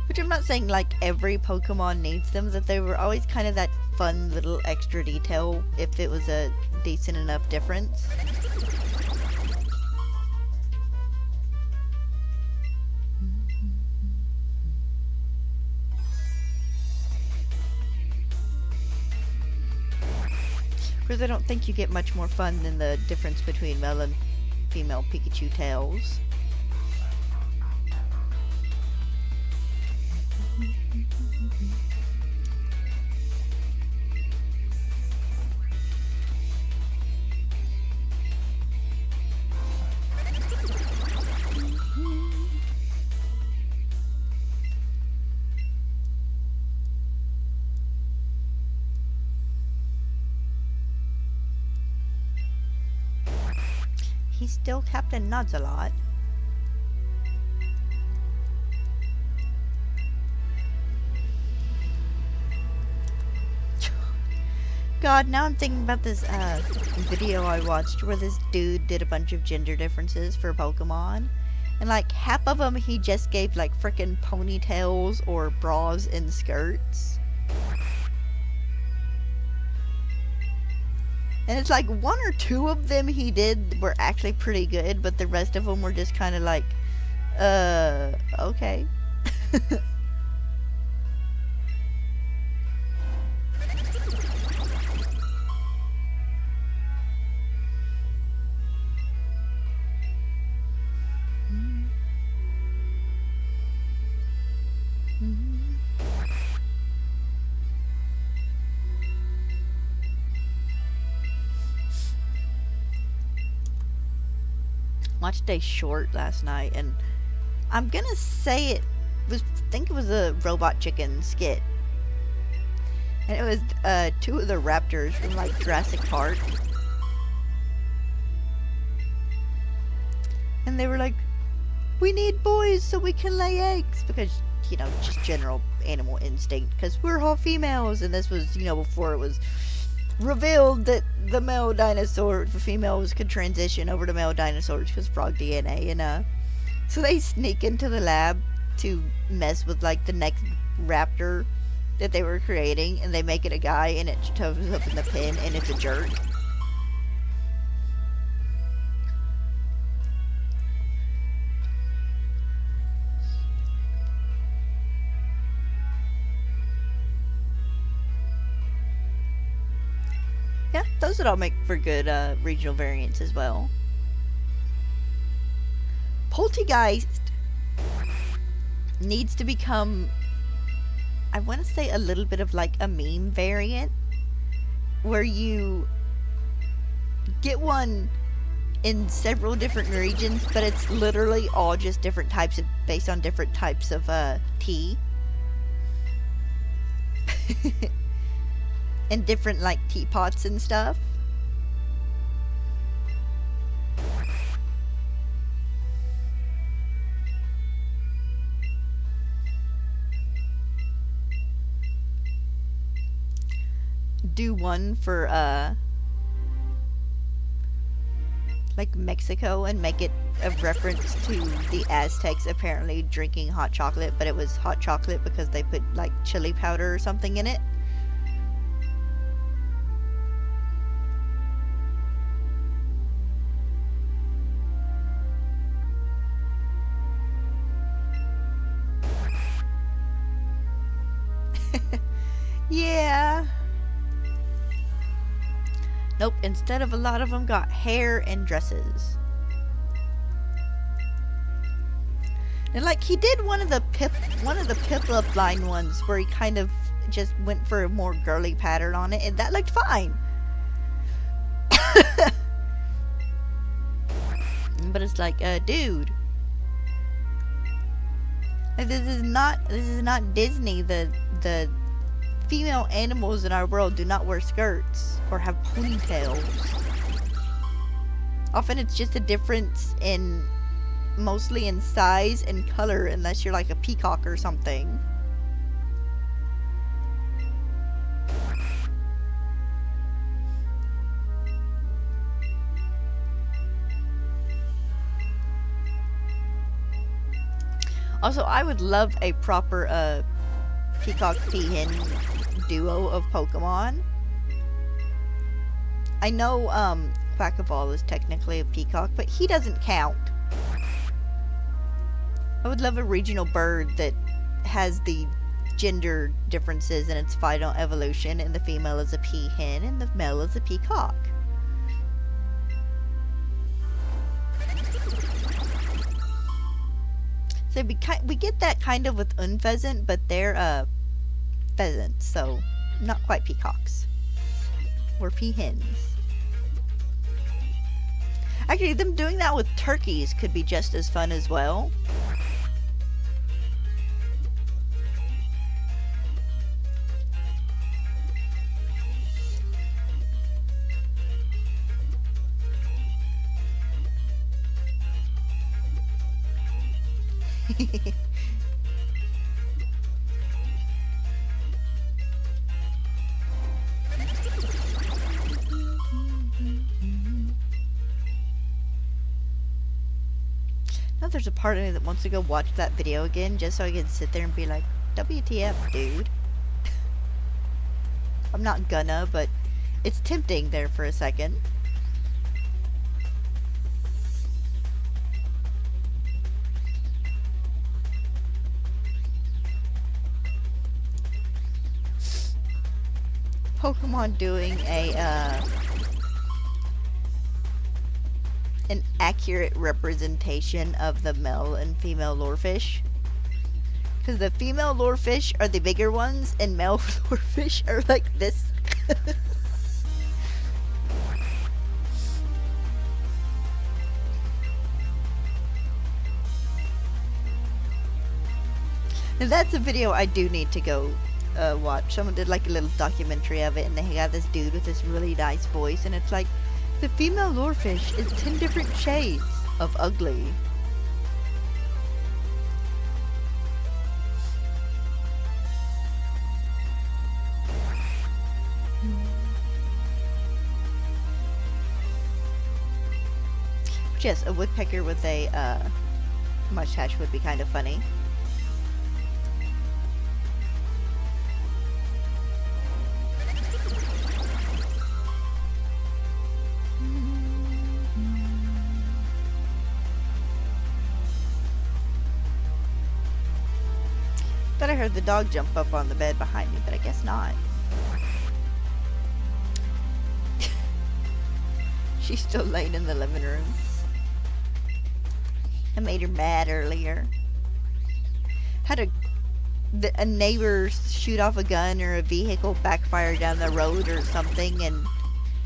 Which I'm not saying like every Pokemon needs them, that they were always kind of that fun little extra detail if it was a decent enough difference. Because I don't think you get much more fun than the difference between male and female Pikachu tails. He's still Captain Nuzlocke. God, now I'm thinking about this video I watched where this dude did a bunch of gender differences for Pokemon. And like half of them he just gave like frickin' ponytails or bras and skirts. And it's like one or two of them he did were actually pretty good, but the rest of them were just kind of like, okay. Watched a short last night, and I'm gonna say it was, I think it was a Robot Chicken skit, and it was two of the raptors from like Jurassic Park, and they were like, we need boys so we can lay eggs, because, you know, just general animal instinct, because we're all females. And this was, you know, before it was revealed that the male dinosaur, the females could transition over to male dinosaurs because frog DNA, and so they sneak into the lab to mess with like the next raptor that they were creating, and they make it a guy, and it shows up in the pen, and it's a jerk. Yeah, those would all make for good regional variants as well. Poltergeist needs to become, I want to say, a little bit of like a meme variant where you get one in several different regions, but it's literally all just different types of, based on different types of tea. And different like teapots and stuff. Do one for like Mexico and make it a reference to the Aztecs apparently drinking hot chocolate, but it was hot chocolate because they put like chili powder or something in it. Yeah. Nope, instead of a lot of them got hair and dresses. And like he did one of the Piplup line ones where he kind of just went for a more girly pattern on it, and that looked fine. But it's like, dude. Like, this is not Disney. The female animals in our world do not wear skirts or have ponytails. Often it's just a difference in, mostly in size and color, unless you're like a peacock or something. Also, I would love a proper peacock peahen duo of Pokemon. I know Quackaball is technically a peacock, but he doesn't count. I would love a regional bird that has the gender differences in its final evolution, and the female is a peahen and the male is a peacock. So we get that kind of with Unpheasant, but they're pheasants, so not quite peacocks. Or peahens. Actually, them doing that with turkeys could be just as fun as well. Now there's a part of me that wants to go watch that video again just so I can sit there and be like, WTF, dude. I'm not gonna, but it's tempting there for a second. Pokemon doing an accurate representation of the male and female lorefish. Because the female lorefish are the bigger ones, and male lorefish are like this. And that's a video I do need to go watch. Someone did like a little documentary of it, and they got this dude with this really nice voice, and it's like, the female lorefish is 10 different shades of ugly. Yes, a woodpecker with a mustache would be kind of funny. Thought I heard the dog jump up on the bed behind me, but I guess not. She's still laying in the living room. I made her mad earlier. had a neighbor shoot off a gun or a vehicle backfire down the road or something, and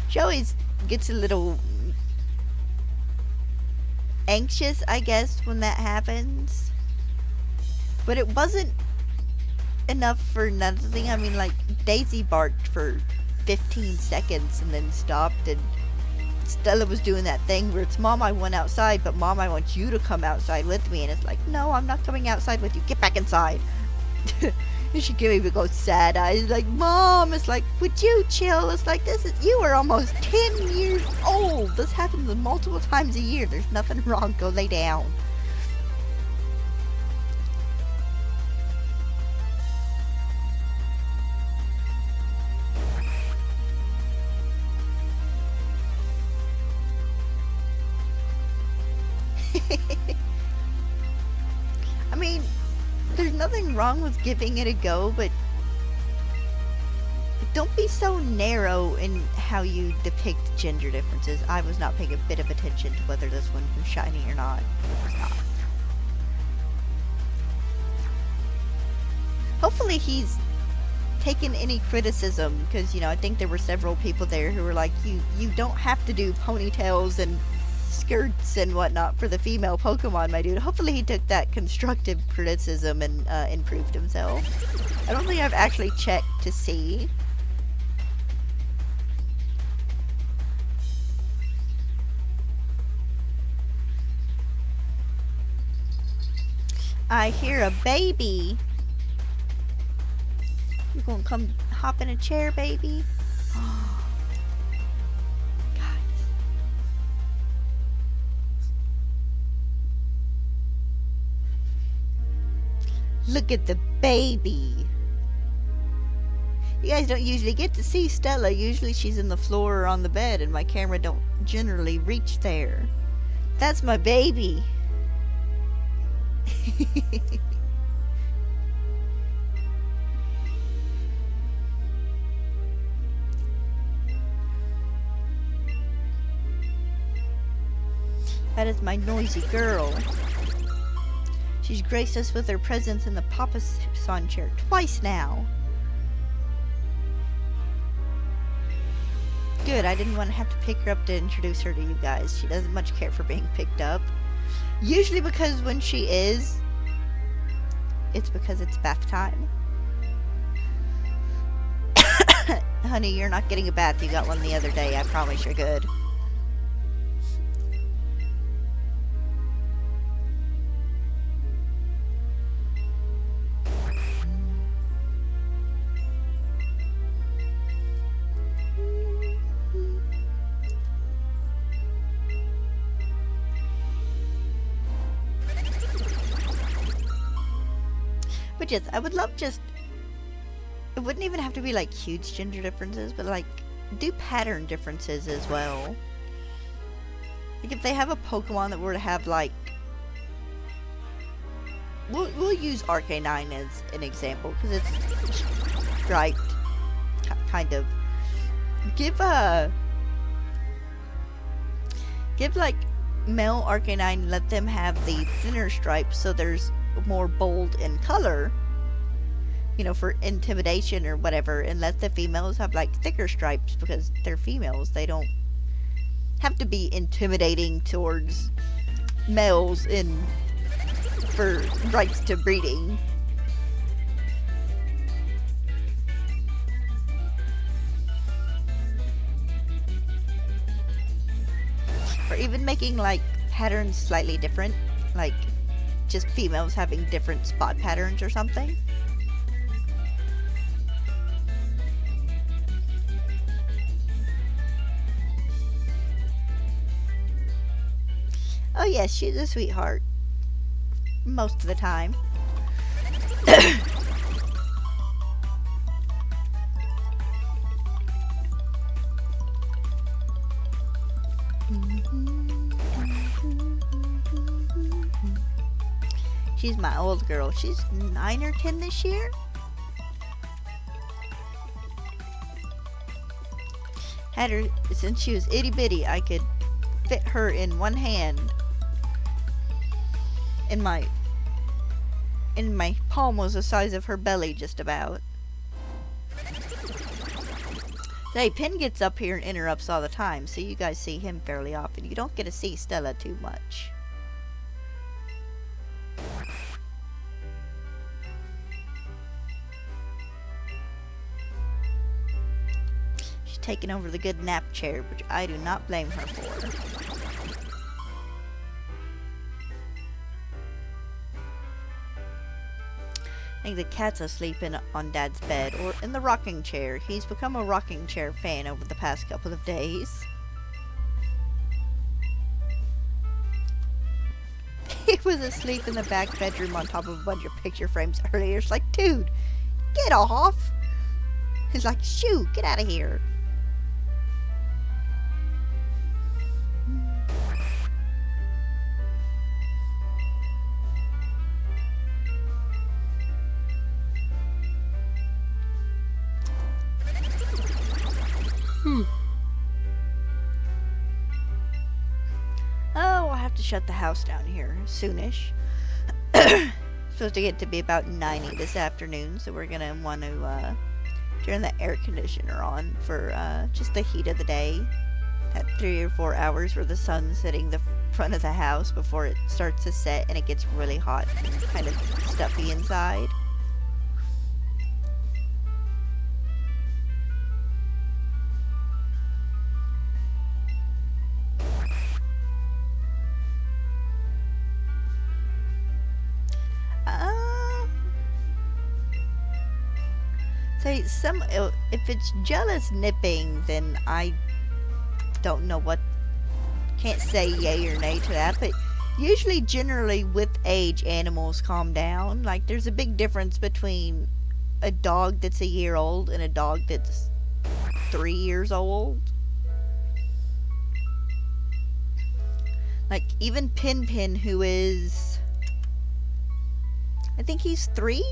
she always gets a little anxious, I guess, when that happens. But it wasn't enough for nothing. I mean, like, Daisy barked for 15 seconds and then stopped, and Stella was doing that thing where it's, Mom, I want outside, but Mom, I want you to come outside with me. And it's like, no, I'm not coming outside with you. Get back inside. And she gave me big old sad eyes, like, Mom. It's like, would you chill? It's like, you are almost 10 years old. This happens multiple times a year. There's nothing wrong. Go lay down. I mean, there's nothing wrong with giving it a go, but don't be so narrow in how you depict gender differences. I was not paying a bit of attention to whether this one was shiny or not. It was not. Hopefully he's taken any criticism, because, you know, I think there were several people there who were like, you don't have to do ponytails and skirts and whatnot for the female Pokemon, my dude. Hopefully he took that constructive criticism and improved himself. I don't think I've actually checked to see. I hear a baby. You gonna come hop in a chair, baby? Look at the baby. You guys don't usually get to see Stella. Usually she's in the floor or on the bed, and my camera don't generally reach there. That's my baby. That is my noisy girl. She's graced us with her presence in the Papa San chair twice now. Good, I didn't want to have to pick her up to introduce her to you guys. She doesn't much care for being picked up. Usually because when she is, it's because it's bath time. Honey, you're not getting a bath. You got one the other day. I promise you're good. But yes, I would love just... It wouldn't even have to be like huge gender differences, but like do pattern differences as well. Like if they have a Pokemon that were to have like... We'll use Arcanine as an example, because it's striped, kind of. Give like male Arcanine, let them have the thinner stripes so there's more bold in color, you know, for intimidation or whatever, and let the females have like thicker stripes because they're females. They don't have to be intimidating towards males in for rights to breeding. Or even making like patterns slightly different, like just females having different spot patterns or something. Oh yes, she's a sweetheart. Most of the time. She's my old girl. She's 9 or 10 this year. Had her since she was itty bitty. I could fit her in one hand in my and my palm was the size of her belly just about. Hey, Pin gets up here and interrupts all the time, so you guys see him fairly often. You don't get to see Stella too much. She's taking over the good nap chair, which I do not blame her for. I think the cat's asleep on Dad's bed, or in the rocking chair. He's become a rocking chair fan over the past couple of days. He was asleep in the back bedroom on top of a bunch of picture frames earlier. It's like, dude, get off! He's like, shoo, get out of here. Oh, I'll have to shut the house down here soonish. Supposed to get to be about 90 this afternoon, so we're gonna want to turn the air conditioner on for just the heat of the day. That 3 or 4 hours where the sun's hitting the front of the house before it starts to set and it gets really hot and kind of stuffy inside. If it's jealous nipping, then I don't know what, can't say yay or nay to that, but usually generally with age animals calm down. Like there's a big difference between a dog that's a year old and a dog that's 3 years old. Like even Pin, who is, I think he's 3.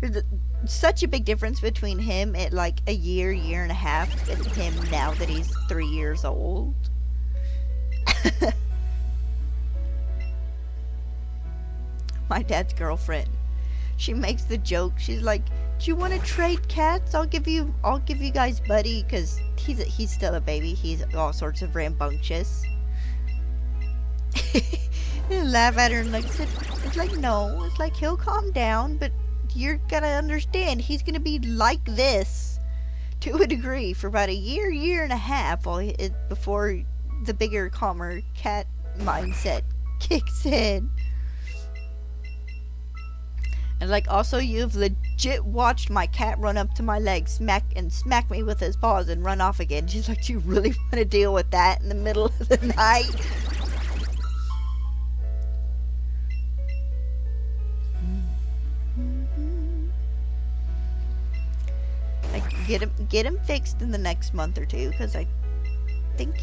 There's such a big difference between him at like a year and a half, and him now that he's 3 years old. My dad's girlfriend, she makes the joke. She's like, "Do you want to trade cats? I'll give you guys Buddy, because he's still a baby. He's all sorts of rambunctious." And laugh at her and like, it's like, no, it's like he'll calm down, but you're gonna understand he's gonna be like this to a degree for about a year and a half before the bigger, calmer cat mindset kicks in. And like, also, you've legit watched my cat run up to my leg, smack me with his paws and run off again. She's like, do you really want to deal with that in the middle of the night? Get him fixed in the next month or two, because I think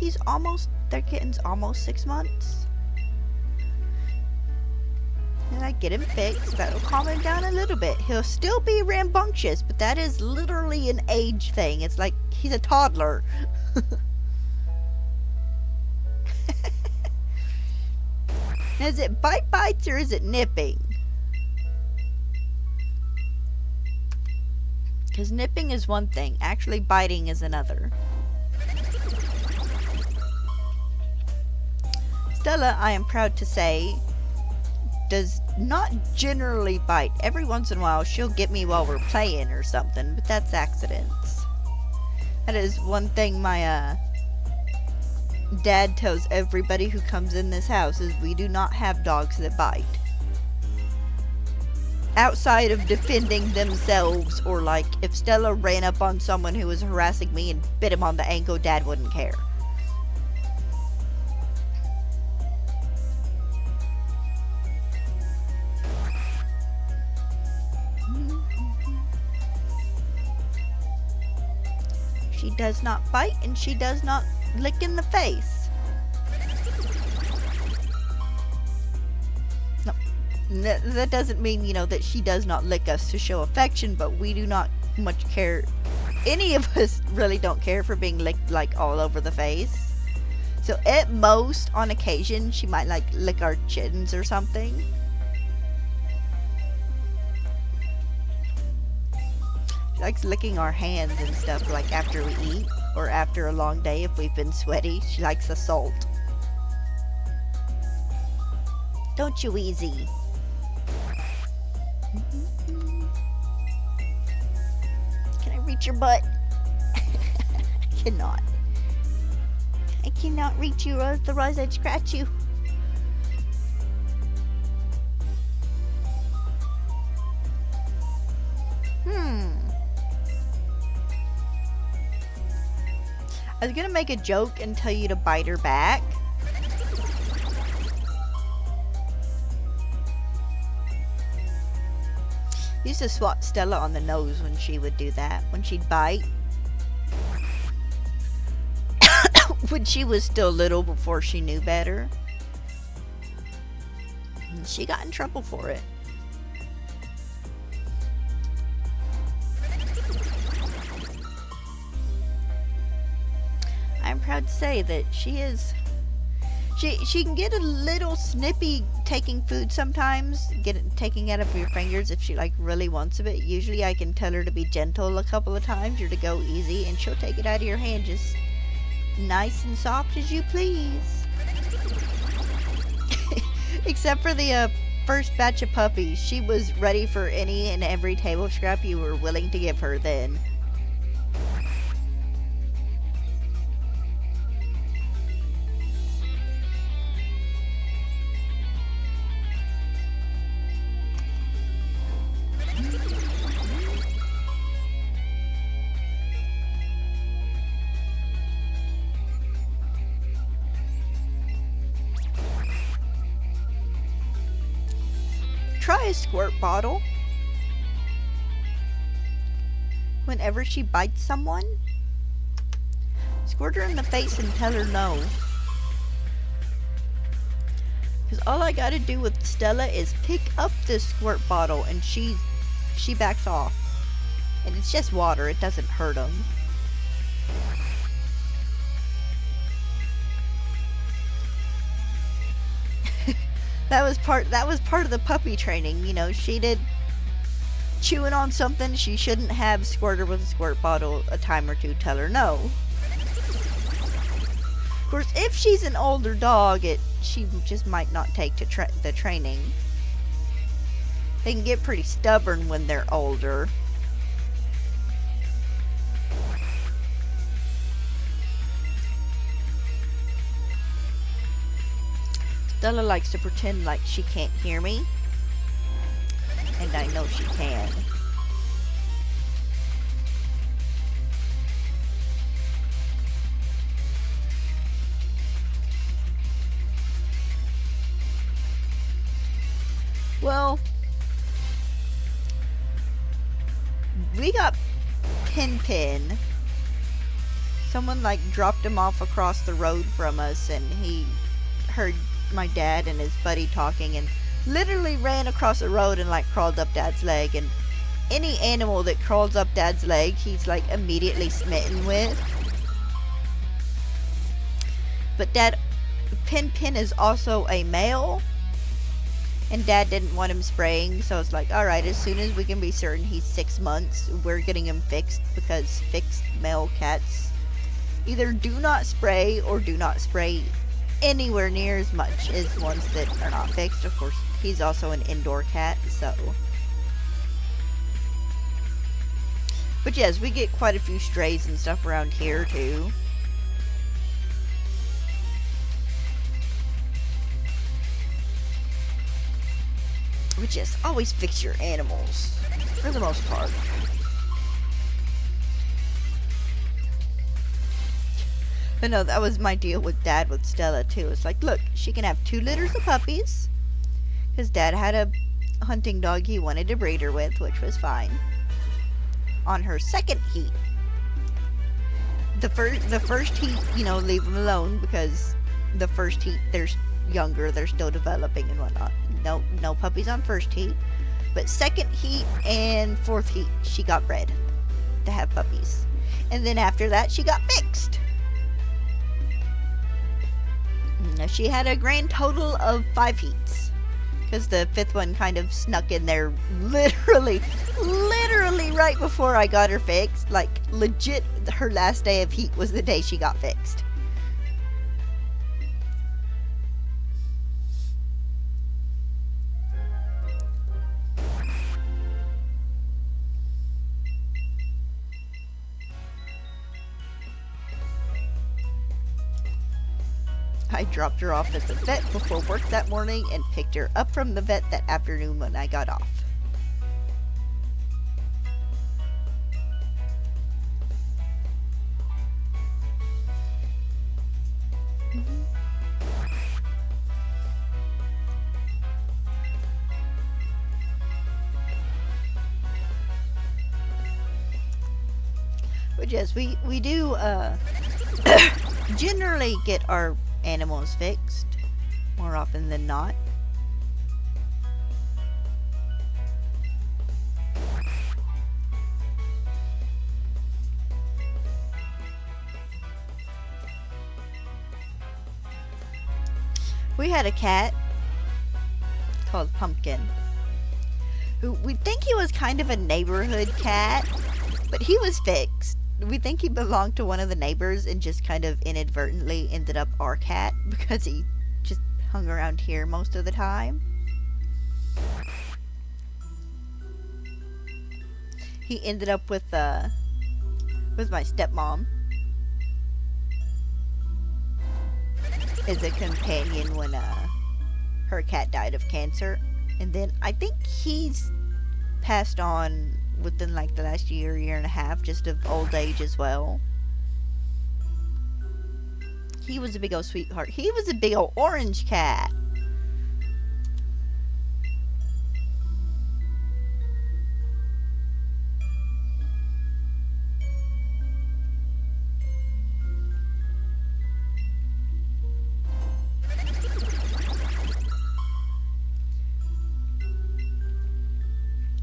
their kitten's almost 6 months. And I get him fixed, that'll calm him down a little bit. He'll still be rambunctious, but that is literally an age thing. It's like he's a toddler. Now, is it bites or is it nipping? Because nipping is one thing, actually biting is another. Stella, I am proud to say, does not generally bite. Every once in a while she'll get me while we're playing or something, but that's accidents. That is one thing my dad tells everybody who comes in this house, is we do not have dogs that bite. Outside of defending themselves, or like if Stella ran up on someone who was harassing me and bit him on the ankle, Dad wouldn't care. She does not bite and she does not lick in the face. That doesn't mean, that she does not lick us to show affection, but we do not much care. Any of us really don't care for being licked like all over the face. So at most, on occasion, she might like lick our chins or something. She likes licking our hands and stuff, like after we eat or after a long day if we've been sweaty. She likes the salt. Don't you, Easy? Can I reach your butt? I cannot. I cannot reach you, otherwise I'd scratch you. I was gonna make a joke and tell you to bite her back. Used to swat Stella on the nose when she would do that, when she'd bite. When she was still little before she knew better. And she got in trouble for it. I'm proud to say that she is... She can get a little snippy taking food sometimes, taking out of your fingers if she like really wants of it. Usually I can tell her to be gentle a couple of times or to go easy, and she'll take it out of your hand just nice and soft as you please. Except for the first batch of puppies. She was ready for any and every table scrap you were willing to give her then. Try a squirt bottle. Whenever she bites someone, squirt her in the face and tell her no. Because all I gotta do with Stella is pick up this squirt bottle and she backs off. And it's just water, it doesn't hurt them. That was part of the puppy training, you know. She did chewing on something she shouldn't have, squirt her with a squirt bottle a time or two, tell her no. Of course, if she's an older dog, she just might not take to the training. They can get pretty stubborn when they're older. Stella likes to pretend like she can't hear me. And I know she can. Well, we got Pin. Someone like dropped him off across the road from us, and he heard my dad and his buddy talking and literally ran across the road and like crawled up Dad's leg. And any animal that crawls up Dad's leg, he's like immediately smitten with. But Pin is also a male, and Dad didn't want him spraying, so it's like, alright, as soon as we can be certain he's 6 months, we're getting him fixed, because fixed male cats either do not spray or do not spray anywhere near as much as ones that are not fixed. Of course, he's also an indoor cat, so. But yes, we get quite a few strays and stuff around here too. But yes, always fix your animals, for the most part. But no, that was my deal with Dad with Stella too. It's like, look, she can have 2 litters of puppies, because Dad had a hunting dog he wanted to breed her with, which was fine. On her second heat, the first heat, you know, leave them alone, because the first heat, they're younger, they're still developing and whatnot. No puppies on first heat. But second heat and fourth heat, she got bred to have puppies. And then after that, she got mixed. Now, she had a grand total of 5 heats. because the fifth one kind of snuck in there literally right before I got her fixed. Like, legit, her last day of heat was the day she got fixed. I dropped her off at the vet before work that morning and picked her up from the vet that afternoon when I got off. But yes, we do generally get our animals fixed more often than not. We had a cat called Pumpkin, who we think he was kind of a neighborhood cat, but he was fixed. We think he belonged to one of the neighbors and just kind of inadvertently ended up our cat because he just hung around here most of the time. He ended up with my stepmom as a companion when her cat died of cancer, and then I think he's passed on within like the last year and a half, just of old age as well. He was a big old sweetheart. He was a big old orange cat.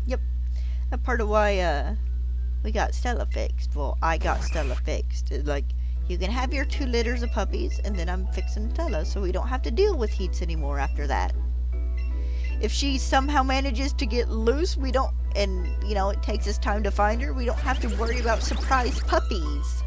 Yep. That part of why we got Stella fixed. Well, I got Stella fixed. Like, you can have your 2 litters of puppies, and then I'm fixing Stella, so we don't have to deal with heats anymore after that. If she somehow manages to get loose, we don't, and, you know, it takes us time to find her, we don't have to worry about surprise puppies.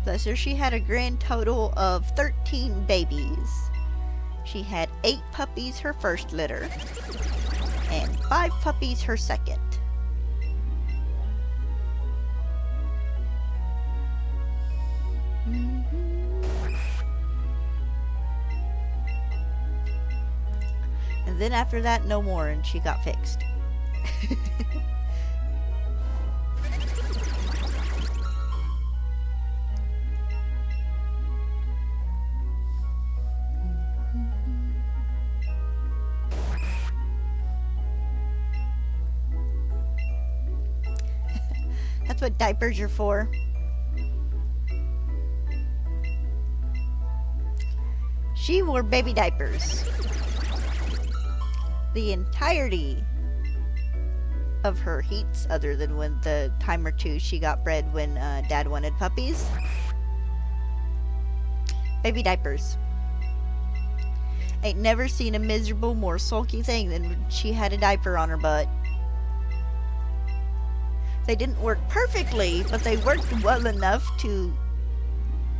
Bless her, she had a grand total of 13 babies. She had 8 puppies her first litter, and 5 puppies her second. And then after that, no more, and she got fixed. That's what diapers are for. She wore baby diapers the entirety of her heats, other than when the time or two she got bred when Dad wanted puppies. Baby diapers. Ain't never seen a miserable, more sulky thing than when she had a diaper on her butt. They didn't work perfectly, but they worked well enough to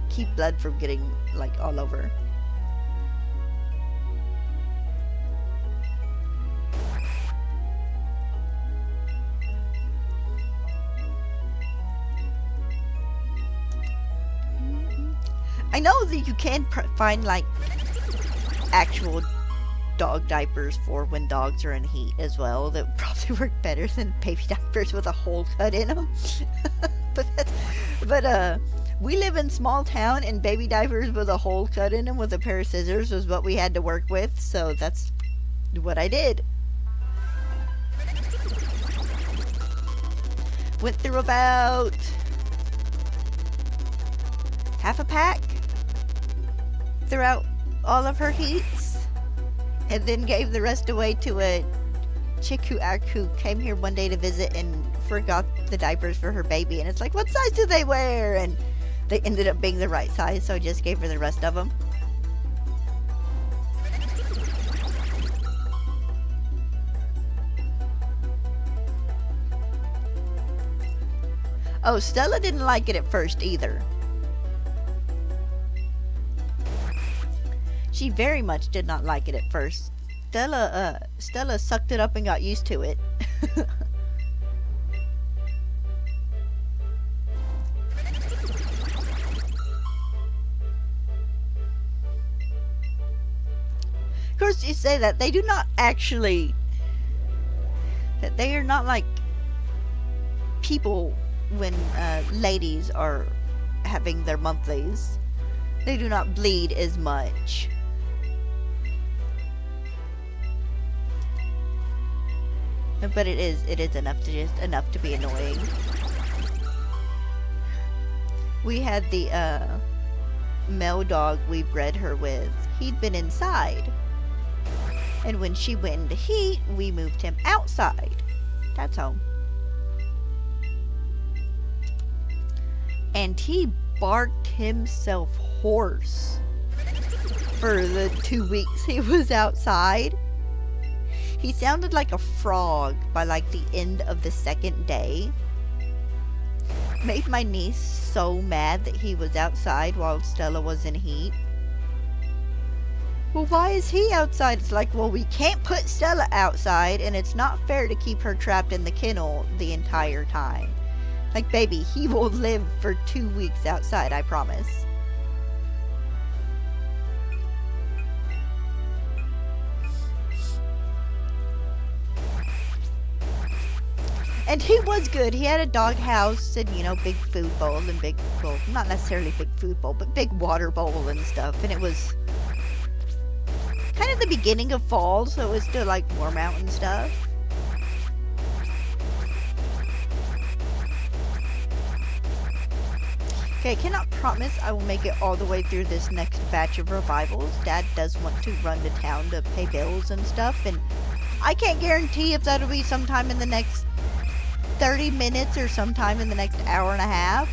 keep blood from getting, like, all over. I know that you can find, like, actual dog diapers for when dogs are in heat as well that probably work better than baby diapers with a hole cut in them. but we live in small town, and baby diapers with a hole cut in them with a pair of scissors was what we had to work with, so that's what I did. Went through about half a pack throughout all of her heats, and then gave the rest away to a chick who came here one day to visit and forgot the diapers for her baby, and it's like, what size do they wear? And they ended up being the right size, so I just gave her the rest of them. Oh, Stella didn't like it at first either. She very much did not like it at first. Stella sucked it up and got used to it. Of course, you say that they do not actually, that they are not like people when ladies are having their monthlies. They do not bleed as much. But it is enough to be annoying. We had the male dog we bred her with. He'd been inside. And when she went into heat, we moved him outside. That's home. And he barked himself hoarse for the 2 weeks he was outside. He sounded like a frog by like the end of the second day. Made my niece so mad that he was outside while Stella was in heat. Well, why is he outside? It's like, well, we can't put Stella outside, and it's not fair to keep her trapped in the kennel the entire time. Like, baby, he will live for 2 weeks outside, I promise. And he was good. He had a dog house and, you know, big food bowl and big, well, not necessarily big food bowl, but big water bowl and stuff. And it was kind of the beginning of fall, so it was still like warm out and stuff. Okay, I cannot promise I will make it all the way through this next batch of revivals. Dad does want to run to town to pay bills and stuff, and I can't guarantee if that'll be sometime in the next 30 minutes or sometime in the next hour and a half.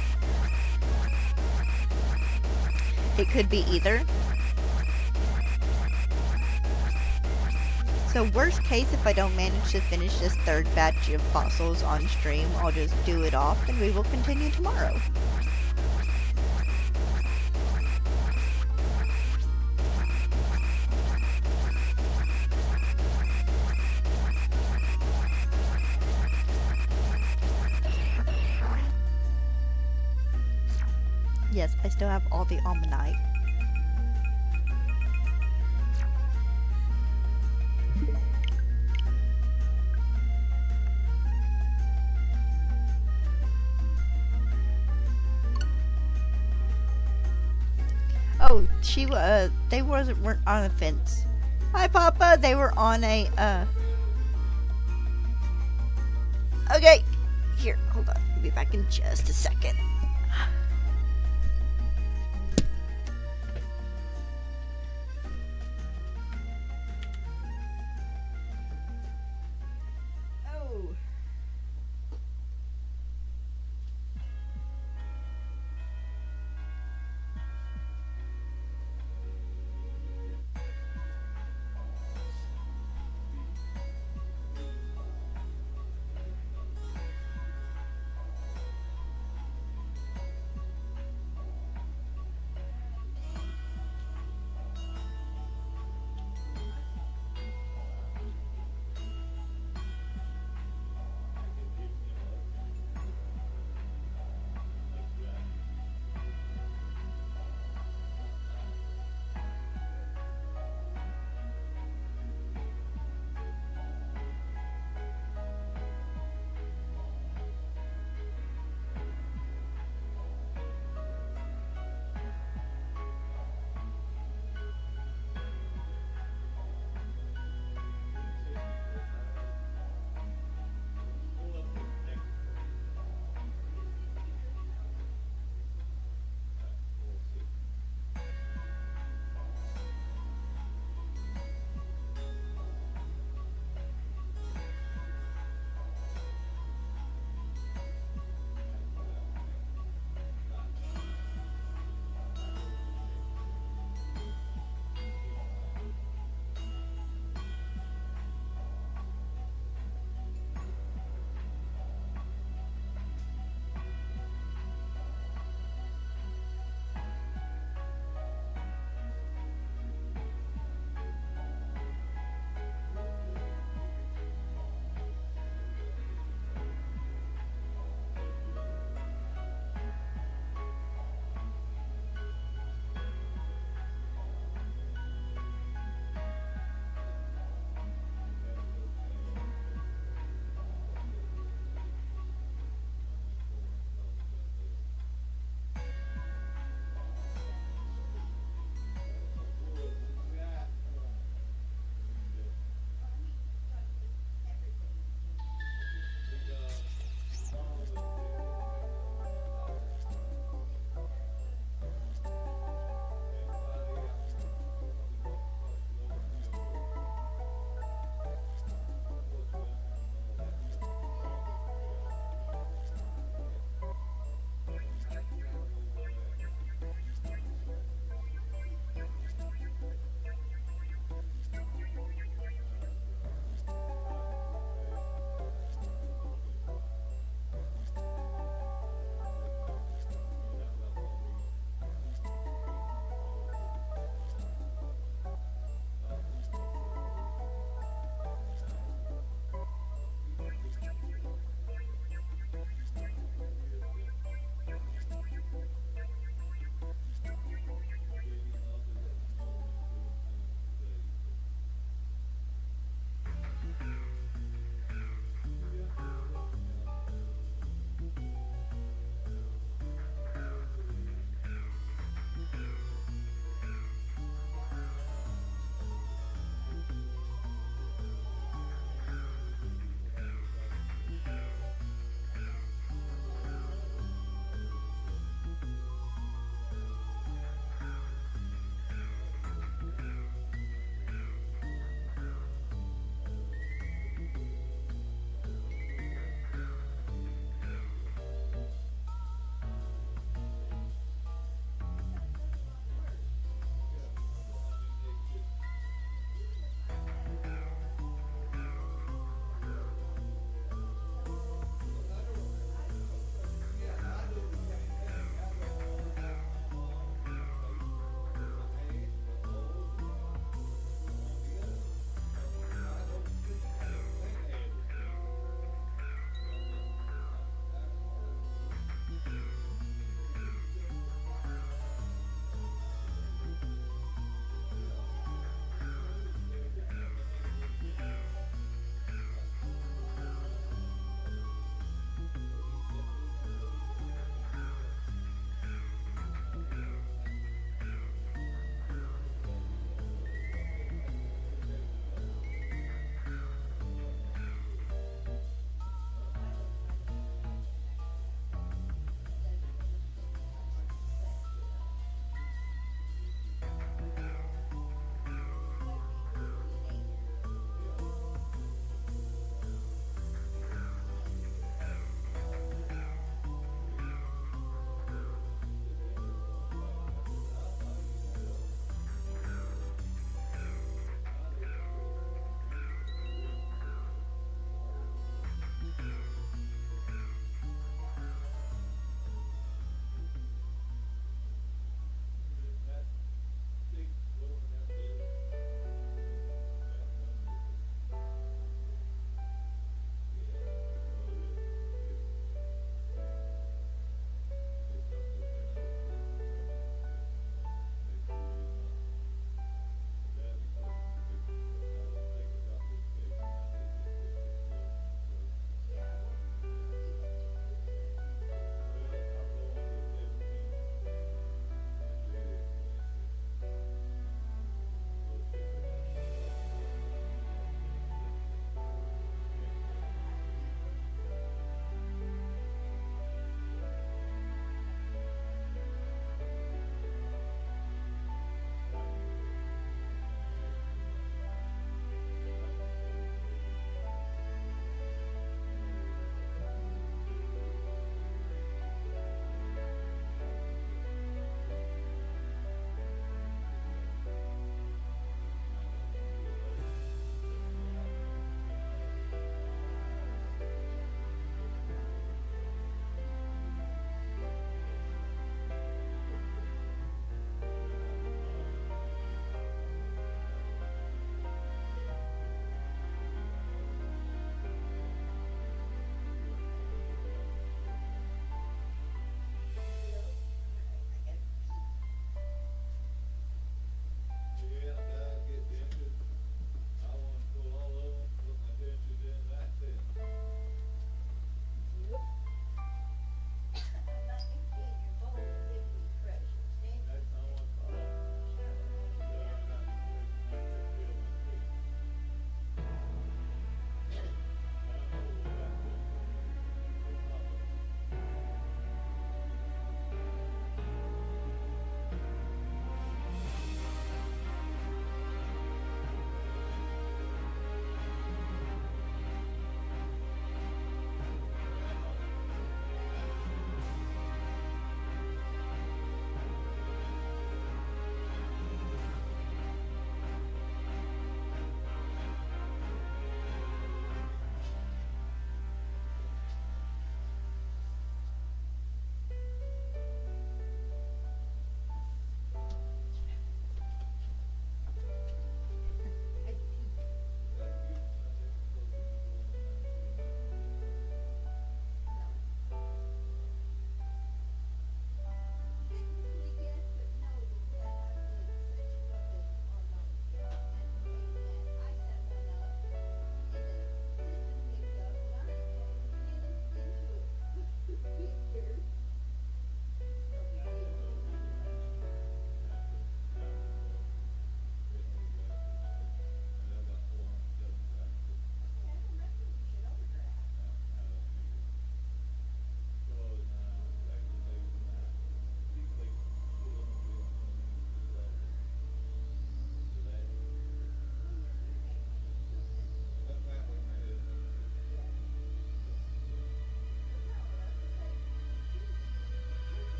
It could be either. So worst case, if I don't manage to finish this third batch of fossils on stream, I'll just do it off and we will continue tomorrow. Yes, I still have all the almanite. Oh, they weren't on a fence. Hi, Papa. They were on a, Okay, here, hold on. I'll be back in just a second.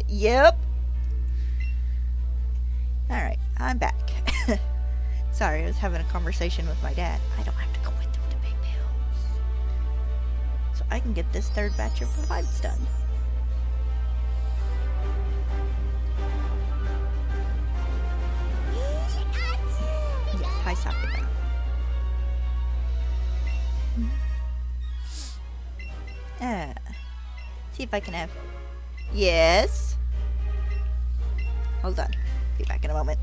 Yep. Alright, I'm back. Sorry, I was having a conversation with my dad. I don't have to go with them to pay bills. So I can get this third batch of revives done. Yes, hi Sakura. See if I can have... Yes? Hold on. Be back in a moment.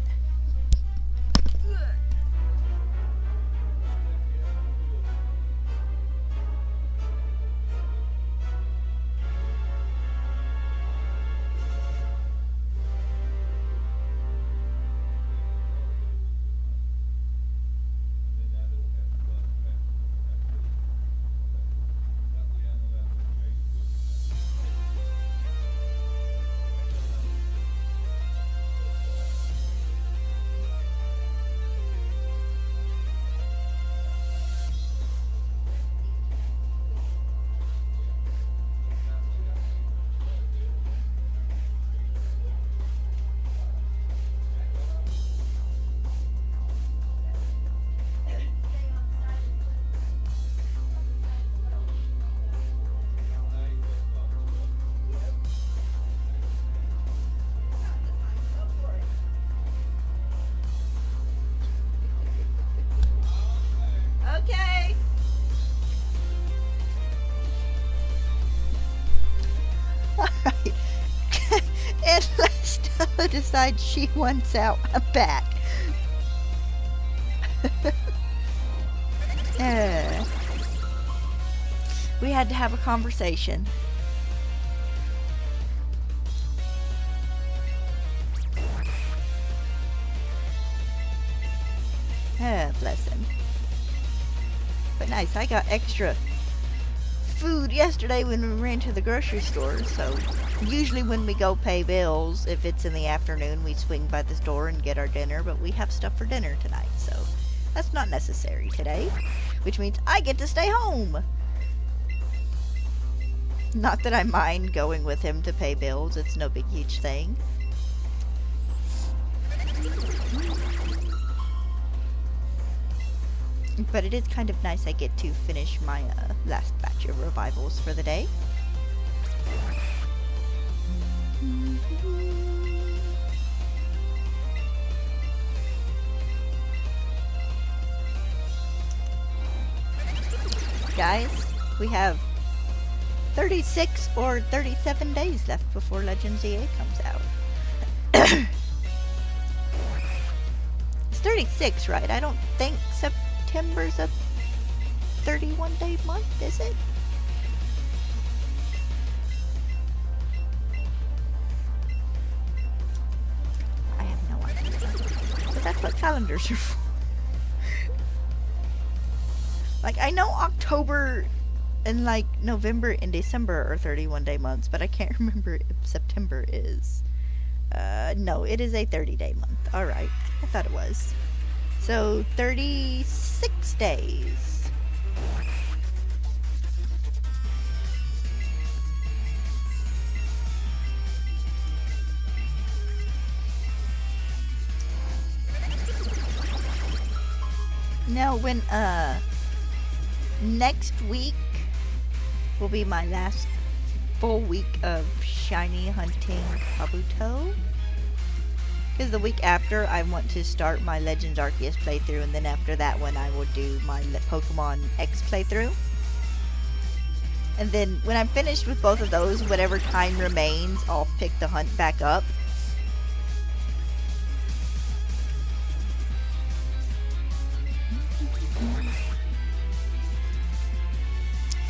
Okay. Alright. Unless Stella decides she wants out, I'm back. We had to have a conversation. Bless him. But nice, I got extra food yesterday when we ran to the grocery store, so usually when we go pay bills, if it's in the afternoon, we swing by the store and get our dinner, but we have stuff for dinner tonight, so that's not necessary today, which means I get to stay home. Not that I mind going with him to pay bills, it's no big huge thing. But it is kind of nice I get to finish my last batch of revivals for the day. Guys, we have 36 or 37 days left before Legends EA comes out. It's 36, right? I don't think September's a 31-day month, is it? I have no idea. But that's what calendars are for. Like, I know October and, like, November and December are 31-day months, but I can't remember if September is. No, it is a 30-day month. Alright, I thought it was. So, 36 days. Now, when, next week will be my last full week of shiny hunting Kabuto. Because the week after, I want to start my Legends Arceus playthrough, and then after that one, I will do my Pokemon X playthrough. And then, when I'm finished with both of those, whatever time remains, I'll pick the hunt back up.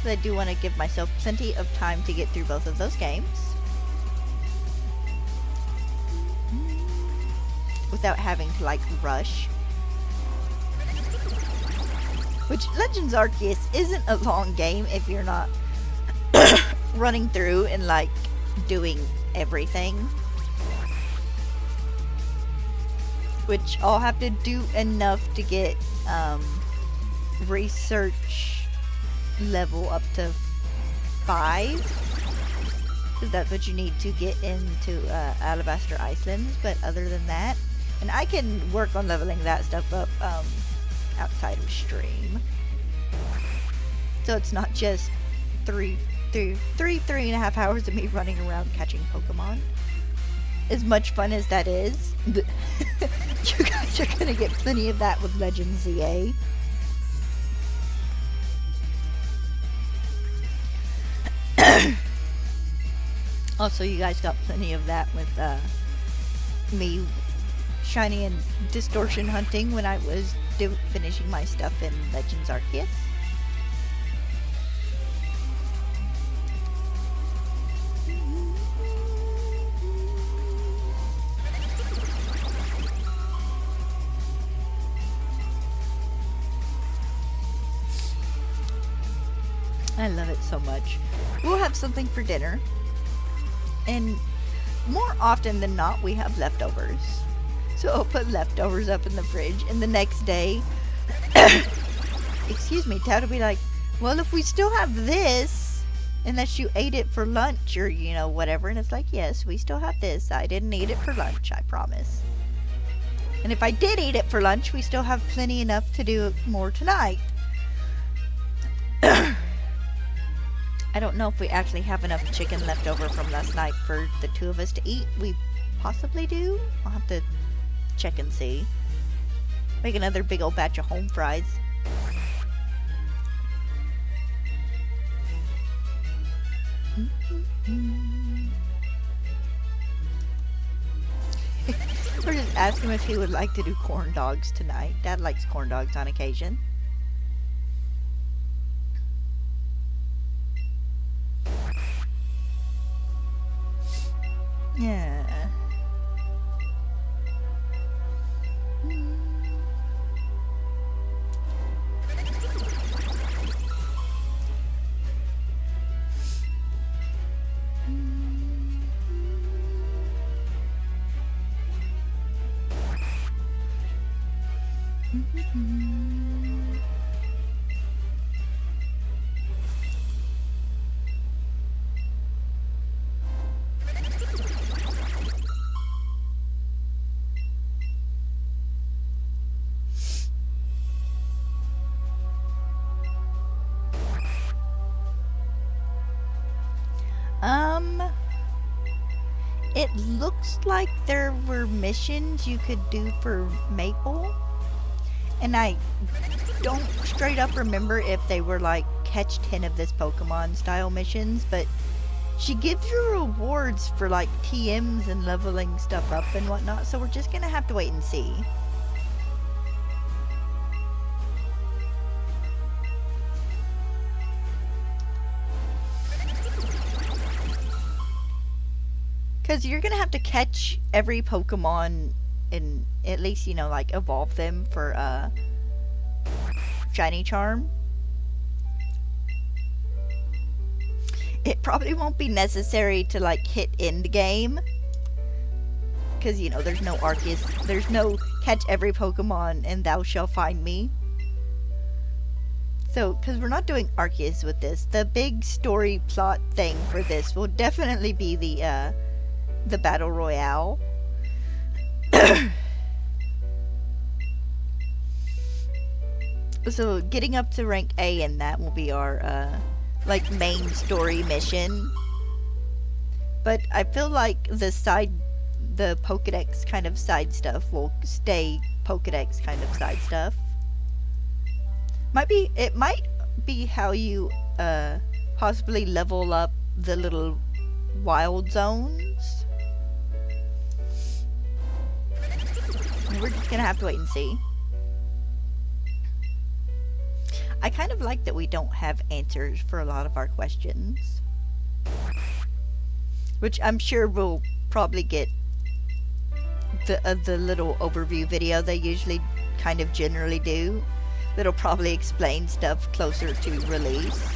So I do want to give myself plenty of time to get through both of those games without having to, like, rush. Which, Legends Arceus isn't a long game if you're not running through and, like, doing everything. Which I'll have to do enough to get research level up to 5. because that's what you need to get into Alabaster Islands. But other than that, and I can work on leveling that stuff up outside of stream, so it's not just three and a half hours of me running around catching Pokemon. As much fun as that is, you guys are gonna get plenty of that with Legends ZA. Also, you guys got plenty of that with me shiny and distortion hunting when I was finishing my stuff in Legends Arceus. I love it so much. We'll have something for dinner. And more often than not, we have leftovers. So I'll put leftovers up in the fridge, and the next day, excuse me, Dad will be like, well, if we still have this, unless you ate it for lunch or, you know, whatever. And it's like, yes, we still have this. I didn't eat it for lunch, I promise. And if I did eat it for lunch, we still have plenty enough to do more tonight. I don't know if we actually have enough chicken left over from last night for the two of us to eat. We possibly do. I'll have to check and see. Make another big old batch of home fries. We're just asking him if he would like to do corn dogs tonight. Dad likes corn dogs on occasion. Yeah. It looks like there were missions you could do for Maple, and I don't straight up remember if they were like catch 10 of this Pokemon style missions, but she gives you rewards for like TMs and leveling stuff up and whatnot, so we're just gonna have to wait and see. Because you're going to have to catch every Pokemon and at least, you know, like evolve them for Shiny Charm. It probably won't be necessary to like hit end game. Because, you know, there's no Arceus. There's no catch every Pokemon and thou shall find me. So, because we're not doing Arceus with this, the big story plot thing for this will definitely be the Battle Royale. So getting up to rank A in that will be our like main story mission. But I feel like the Pokedex kind of side stuff will stay Pokedex kind of side stuff. It might be how you possibly level up the little wild zones. We're just gonna have to wait and see. I kind of like that we don't have answers for a lot of our questions. Which I'm sure we'll probably get the little overview video they usually kind of generally do. That'll probably explain stuff closer to release.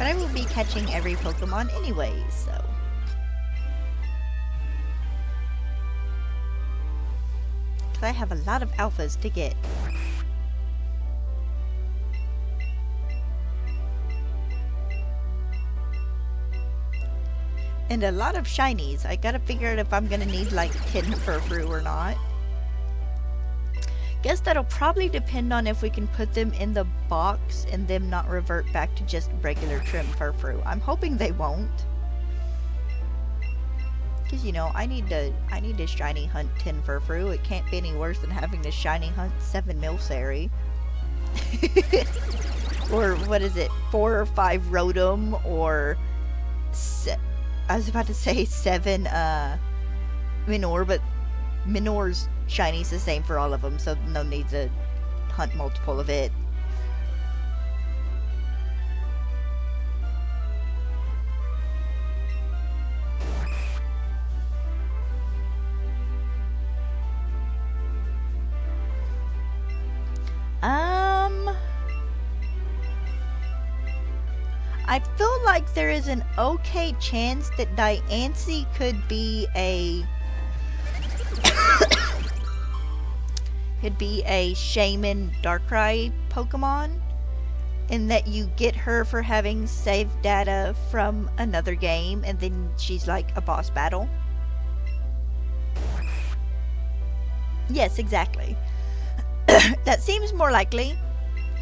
But I will be catching every Pokemon anyways, so. Because I have a lot of alphas to get. And a lot of shinies. I gotta figure out if I'm gonna need like 10 Furfru or not. Guess that'll probably depend on if we can put them in the box and them not revert back to just regular trim Furfru. I'm hoping they won't. Because, you know, I need to shiny hunt 10 Furfru. It can't be any worse than having to shiny hunt 7 Milcery. Or, what is it, 4 or 5 Rotom, or... I was about to say 7, Minor, but Minor's shiny's the same for all of them, so no need to hunt multiple of it. I feel like there is an okay chance that Diancie could be a Shaman Darkrai Pokemon, in that you get her for having saved data from another game and then she's like a boss battle. Yes, exactly. That seems more likely.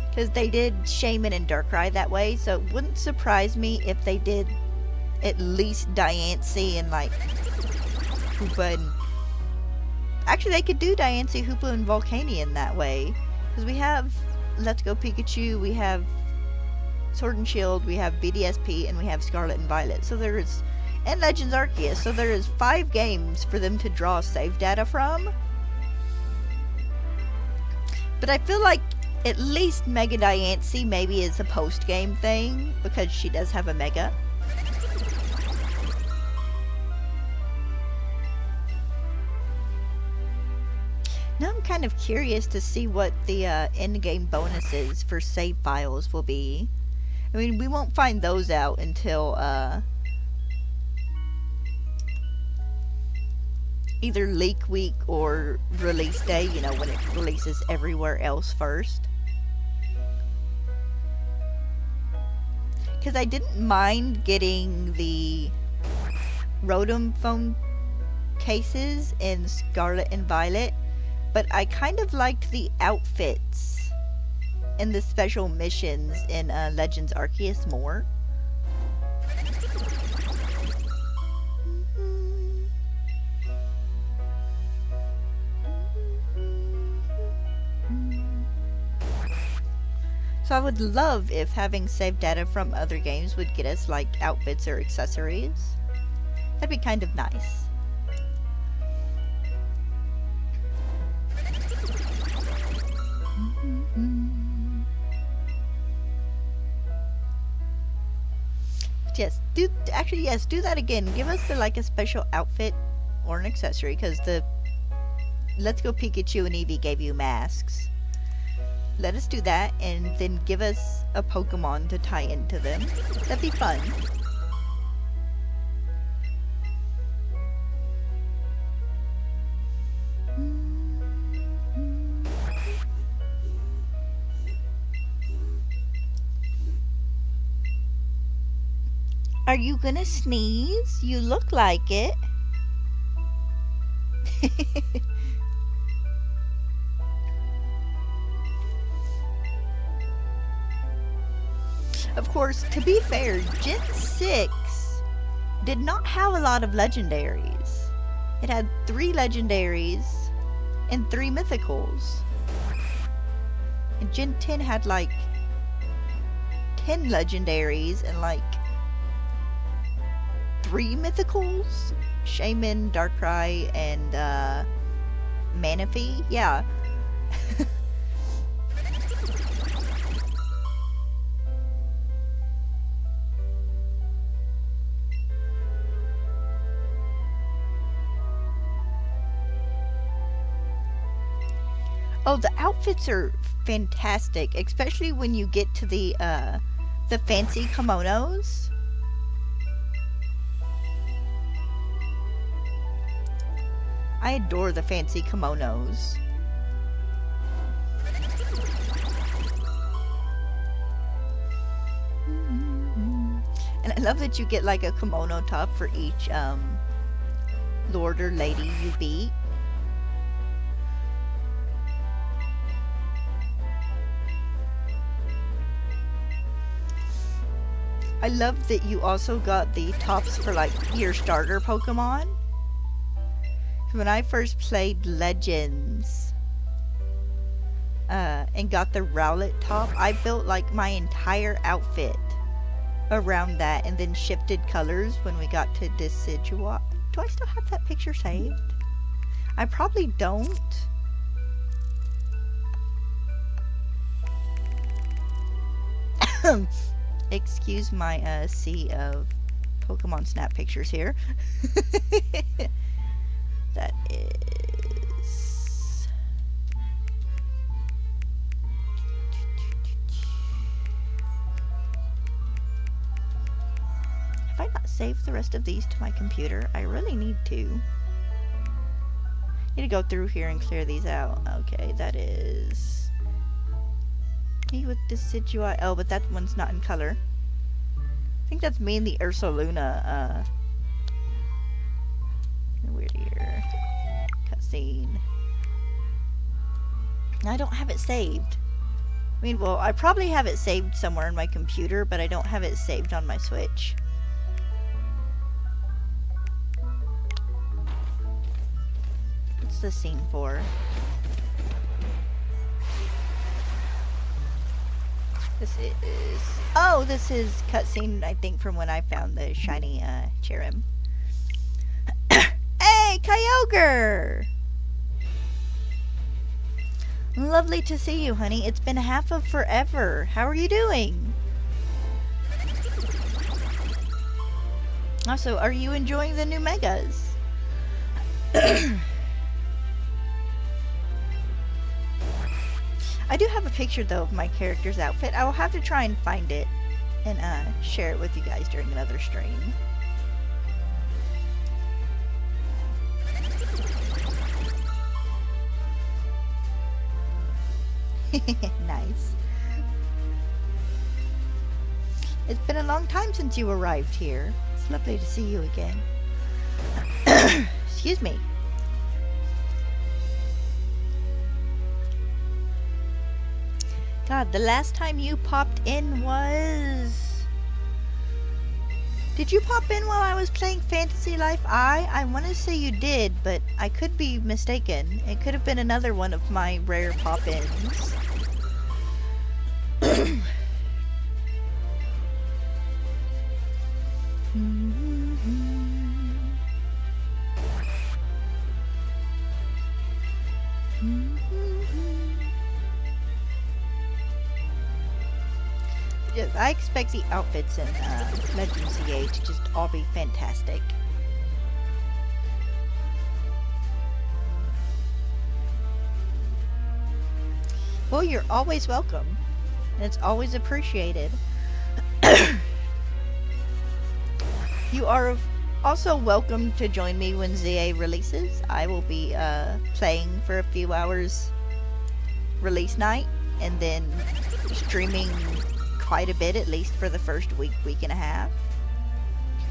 Because they did Shaman and Darkrai that way, so it wouldn't surprise me if they did at least Diancie and like Hoopa and... Actually, they could do Diancie, Hoopa, and Volcanion that way. Because we have Let's Go Pikachu, we have Sword and Shield, we have BDSP, and we have Scarlet and Violet. So there is... And Legends Arceus, so there is 5 games for them to draw save data from. But I feel like at least Mega Diancie maybe is a post-game thing, because she does have a Mega. Now I'm kind of curious to see what the end-game bonuses for save files will be. I mean, we won't find those out until either leak week or release day, you know, when it releases everywhere else first. Because I didn't mind getting the Rotom phone cases in Scarlet and Violet, but I kind of liked the outfits and the special missions in Legends Arceus more. So I would love if having saved data from other games would get us like outfits or accessories. That'd be kind of nice. Yes, do that again. Give us like a special outfit or an accessory, because the Let's Go Pikachu and Eevee gave you masks. Let us do that, and then give us a Pokemon to tie into them. That'd be fun. Are you gonna sneeze? You look like it. Of course, to be fair, Gen 6 did not have a lot of legendaries. It had 3 legendaries and 3 mythicals. And Gen 10 had like 10 legendaries and like 3 mythicals? Shaman, Darkrai, and Manaphy? Yeah. Oh, the outfits are fantastic, especially when you get to the The fancy kimonos. I adore the fancy kimonos. And I love that you get like a kimono top for each lord or lady you beat. I love that you also got the tops for like your starter Pokemon. When I first played Legends and got the Rowlet top, I built like my entire outfit around that and then shifted colors when we got to Decidueye. Do I still have that picture saved? I probably don't. Excuse my sea of Pokemon Snap pictures here. That is... Have I not saved the rest of these to my computer? I really need to. Need to go through here and clear these out. Okay, that is... me with Decidueye. Oh, but that one's not in color. I think that's me and the Ursaluna, weird here. Cutscene. I don't have it saved. I mean, well, I probably have it saved somewhere in my computer, but I don't have it saved on my Switch. What's the scene for? This is... oh, this is cutscene, I think, from when I found the shiny Cherrim. Hey, Kyogre! Lovely to see you, honey. It's been half of forever. How are you doing? Also, are you enjoying the new Megas? I do have a picture, though, of my character's outfit. I will have to try and find it and share it with you guys during another stream. Nice. It's been a long time since you arrived here. It's lovely to see you again. Excuse me. God, the last time you popped in was... Did you pop in while I was playing Fantasy Life I? I want to say you did, but I could be mistaken. It could have been another one of my rare pop-ins. Yes, I expect the outfits in Legends CA to just all be fantastic. Well, you're always welcome. And it's always appreciated. You are also welcome to join me when ZA releases. I will be playing for a few hours release night, and then streaming quite a bit, at least for the first week and a half.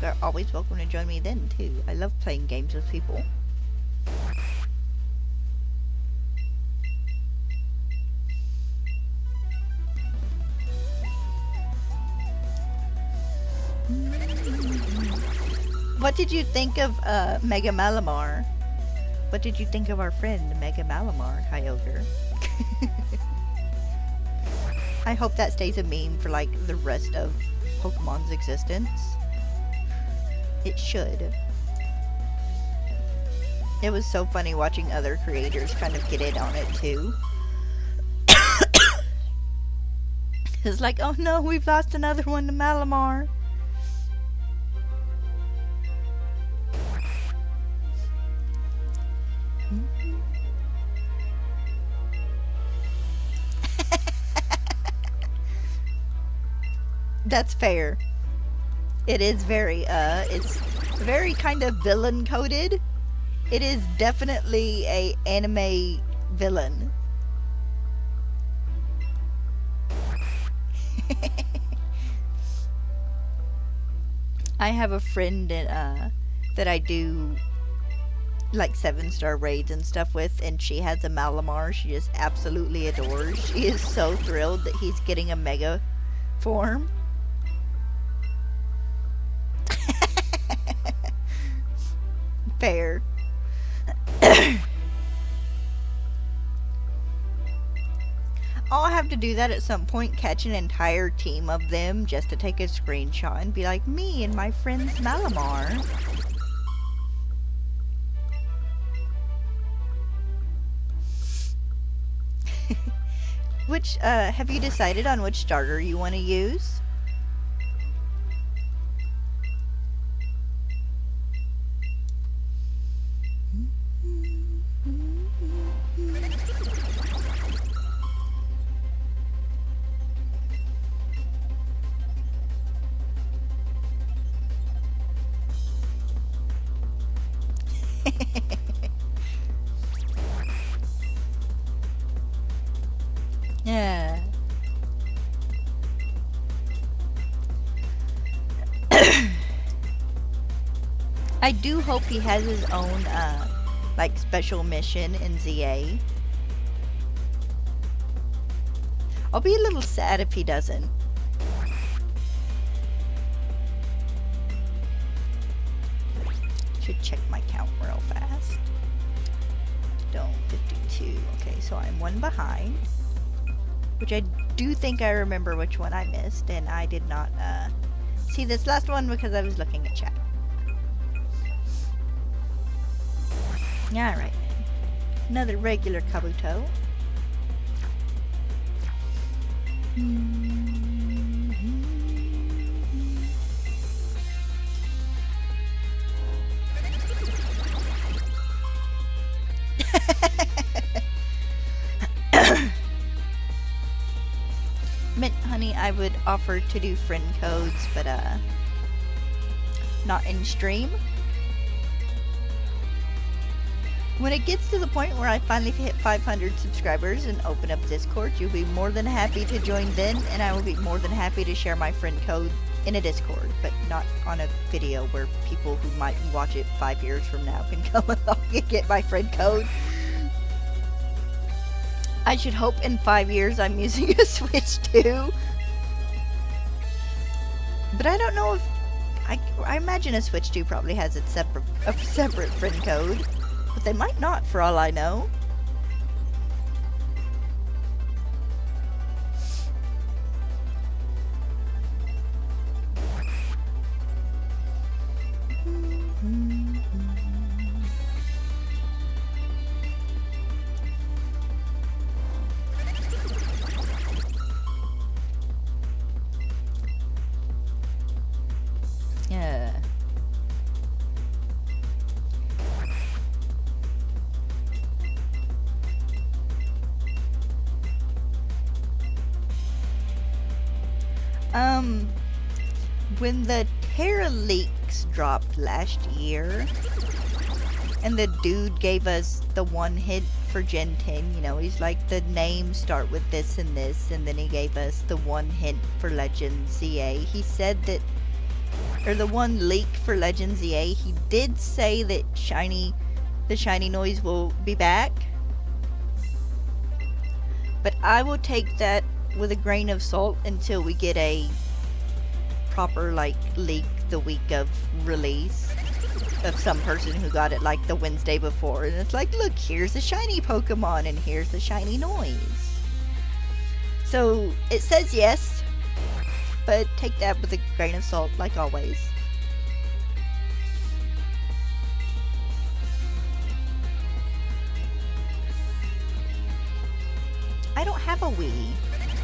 You're always welcome to join me then, too. I love playing games with people. What did you think of Mega Malamar? What did you think of our friend Mega Malamar, Kyogre? I hope that stays a meme for like the rest of Pokemon's existence. It should. It was so funny watching other creators kind of get in on it too. It's like, oh no, we've lost another one to Malamar. That's fair. It is very, it's very kind of villain coded. It is definitely a anime villain. I have a friend that I do like 7-star raids and stuff with, and she has a Malamar she just absolutely adores. She is so thrilled that he's getting a mega form. Fair. I'll have to do that at some point, catch an entire team of them just to take a screenshot and be like, me and my friend's Malamar. Which, have you decided on which starter you want to use? Yeah. I do hope he has his own, like, special mission in ZA. I'll be a little sad if he doesn't. Should check my count real fast. Don't, 52. Okay, so I'm one behind. Which I do think I remember which one I missed, and I did not see this last one because I was looking at chat. Alright. Another regular Kabuto. Mint honey, I would offer to do friend codes, but not in stream. When it gets to the point where I finally hit 500 subscribers and open up Discord, you'll be more than happy to join then, and I will be more than happy to share my friend code in a Discord, but not on a video where people who might watch it 5 years from now can come along and get my friend code. I should hope in 5 years I'm using a Switch too. But I don't know if... I imagine a Switch 2 probably has a separate friend code. But they might not, for all I know. Yeah. When the Terra leaks dropped last year, and the dude gave us the one hint for Gen 10, you know, he's like, the names start with this and this, and then he gave us the one hint for Legend ZA. He said that, or the one leak for Legend ZA, he did say that the shiny noise will be back. But I will take that with a grain of salt until we get a proper, like, leak the week of release of some person who got it, like, the Wednesday before. And it's like, look, here's a shiny Pokemon and here's the shiny noise. So, it says yes, but take that with a grain of salt, like always. I don't have a Wii.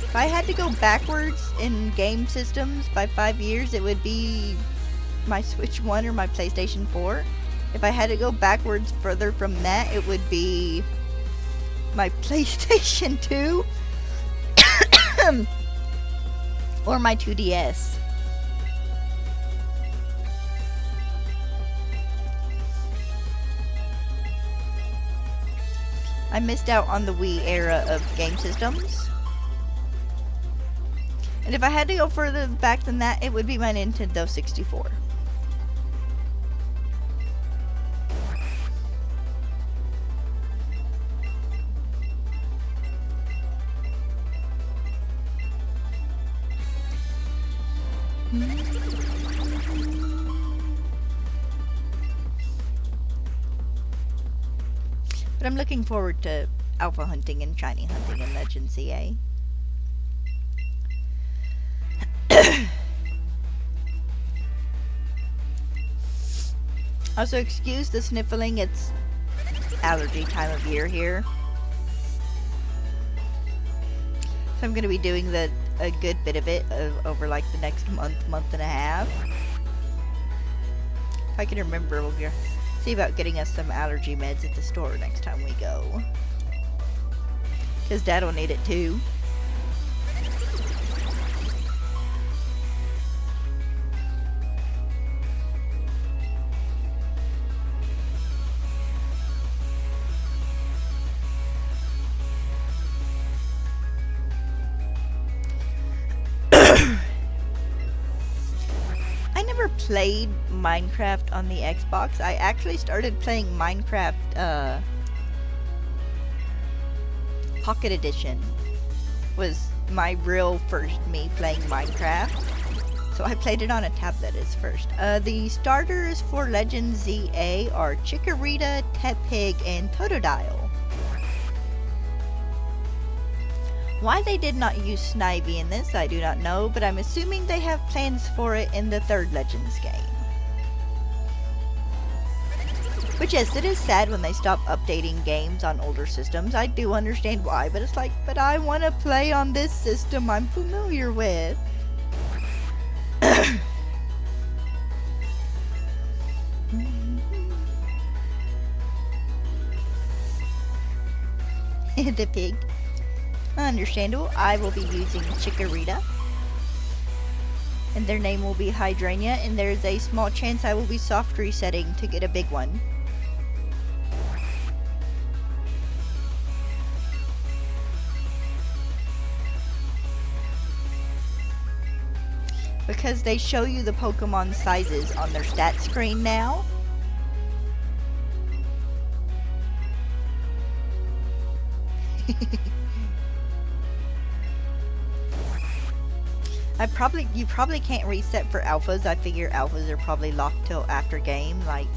If I had to go backwards in game systems by 5 years, it would be my Switch 1 or my PlayStation 4. If I had to go backwards further from that, it would be my PlayStation 2. Or my 2DS. I missed out on the Wii era of game systems. And if I had to go further back than that, it would be my Nintendo 64. But I'm looking forward to alpha hunting and shiny hunting in Legend CA. Also, excuse the sniffling, it's allergy time of year here. So I'm going to be doing a good bit of it over like the next month and a half. If I can remember, we'll see about getting us some allergy meds at the store next time we go. Because Dad will need it too. Played Minecraft on the Xbox. I actually started playing Minecraft Pocket Edition was my real first me playing Minecraft. So I played it on a tablet as first. The starters for Legend ZA are Chikorita, Tepig, and Totodile. Why they did not use Snivy in this, I do not know, but I'm assuming they have plans for it in the third Legends game. Which, yes, it is sad when they stop updating games on older systems. I do understand why, but it's like, but I want to play on this system I'm familiar with. The pig. Understandable. I will be using Chikorita. And their name will be Hydrania, and there's a small chance I will be soft resetting to get a big one. Because they show you the Pokemon sizes on their stat screen now. You probably can't reset for alphas. I figure alphas are probably locked till after game, like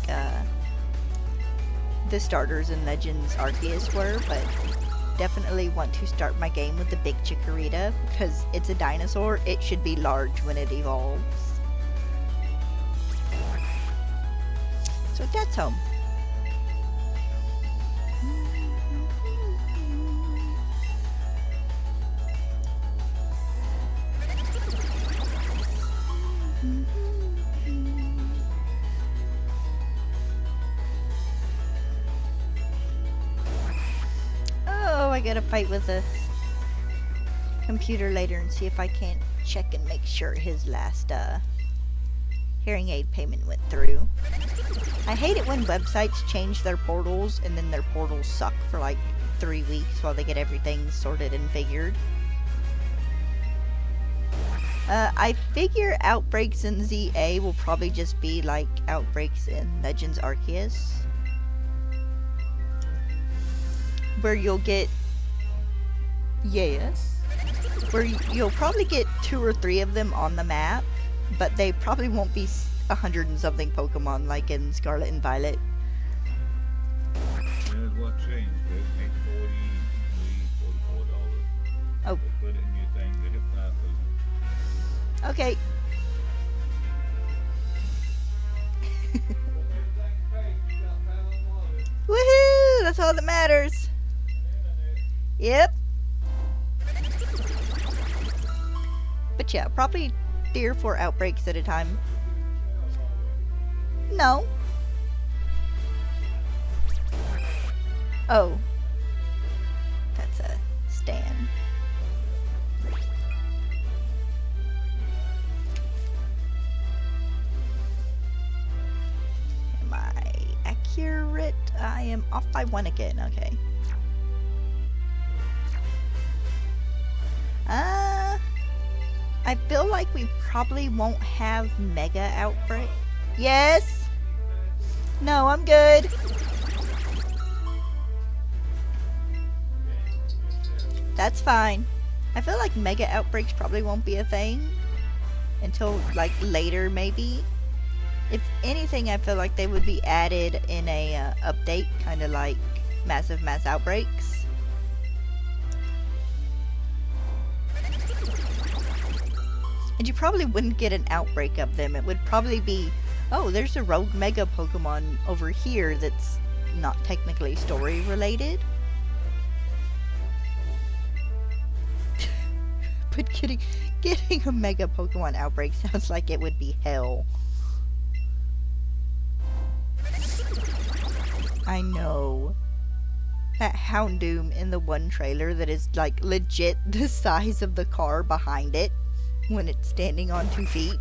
the starters in Legends Arceus were, but definitely want to start my game with the big Chikorita because it's a dinosaur. It should be large when it evolves. So that's home. I gotta fight with a computer later and see if I can't check and make sure his last hearing aid payment went through. I hate it when websites change their portals and then their portals suck for like 3 weeks while they get everything sorted and figured. I figure outbreaks in ZA will probably just be like outbreaks in Legends Arceus, where you'll get where you'll probably get 2 or 3 of them on the map, but they probably won't be 100 and something Pokemon like in Scarlet and Violet. Here's what changed. It's $8.40, $44. Oh. Put it in your thing to hit that. Okay. Woohoo! That's all that matters. Yep. But yeah, probably 3 or 4 outbreaks at a time. No. Oh. That's a Stan. am off by 1 again. Okay. I feel like we probably won't have Mega Outbreak. Yes? No, I'm good. That's fine. I feel like Mega Outbreaks probably won't be a thing until, like, later, maybe. If anything, I feel like they would be added in a update, kind of like massive mass outbreaks. And you probably wouldn't get an outbreak of them. It would probably be, oh, there's a rogue Mega Pokemon over here that's not technically story related. But getting a Mega Pokemon outbreak sounds like it would be hell. I know. That Houndoom in the one trailer that is like legit the size of the car behind it when it's standing on 2 feet.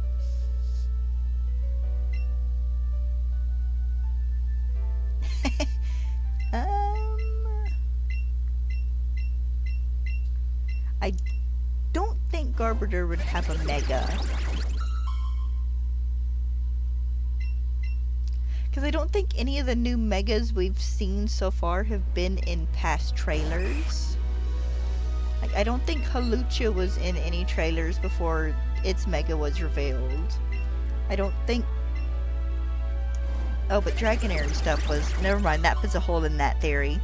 I don't think Garbodor would have a Mega. Because I don't think any of the new Megas we've seen so far have been in past trailers. Like, I don't think Halucha was in any trailers before its Mega was revealed. I don't think... Oh, but Dragonair and stuff was... Never mind, that puts a hole in that theory.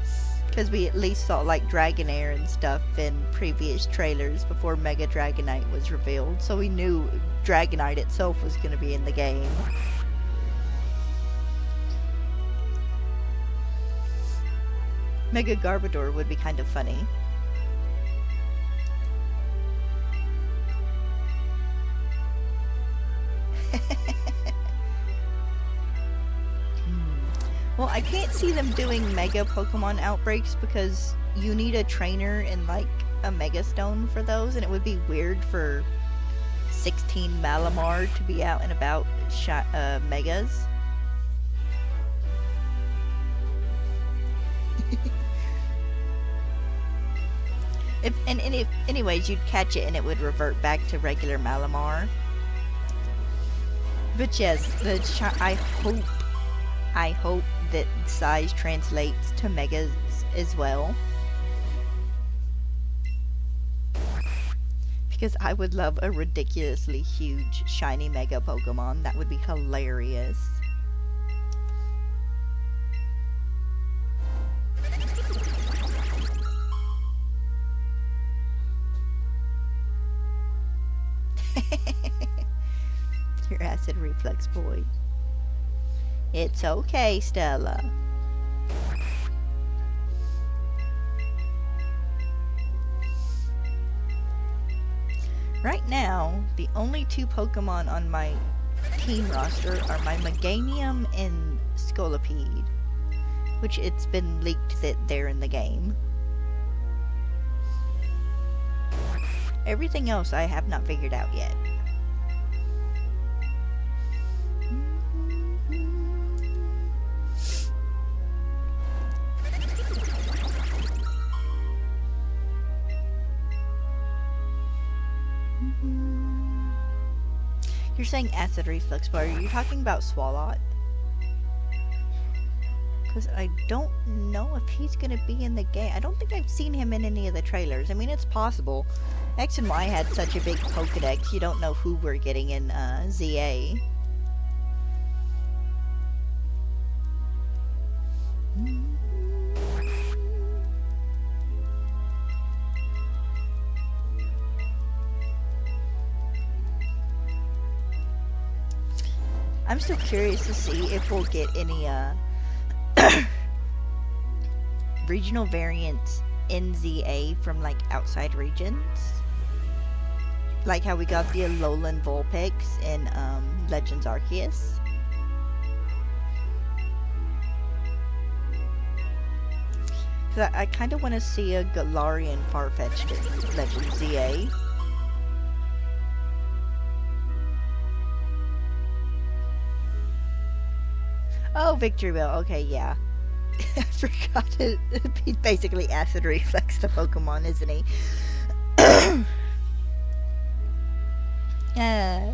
Because we at least saw, like, Dragonair and stuff in previous trailers before Mega Dragonite was revealed. So we knew Dragonite itself was going to be in the game. Mega Garbodor would be kind of funny. Well, I can't see them doing Mega Pokemon outbreaks because you need a trainer and like a Mega Stone for those, and it would be weird for 16 Malamar to be out and about Megas. If anyways, you'd catch it and it would revert back to regular Malamar. But yes, I hope that size translates to Megas as well. Because I would love a ridiculously huge shiny Mega Pokemon. That would be hilarious. Your acid reflux boy. It's okay, Stella. Right now, the only 2 Pokemon on my team roster are my Meganium and Scolipede, which it's been leaked that they're in the game. Everything else I have not figured out yet. You're saying acid reflux, but are you talking about Swalot? Because I don't know if he's going to be in the game. I don't think I've seen him in any of the trailers. I mean, it's possible. X and Y had such a big Pokedex, you don't know who we're getting in ZA. I'm still curious to see if we'll get any regional variants in ZA from like outside regions. Like how we got the Alolan Vulpix in Legends Arceus. Cause I kind of want to see a Galarian Farfetch'd in Legends ZA. Oh, Victory Bell. Okay, yeah. I forgot it. He's basically acid reflex the Pokemon, isn't he? uh,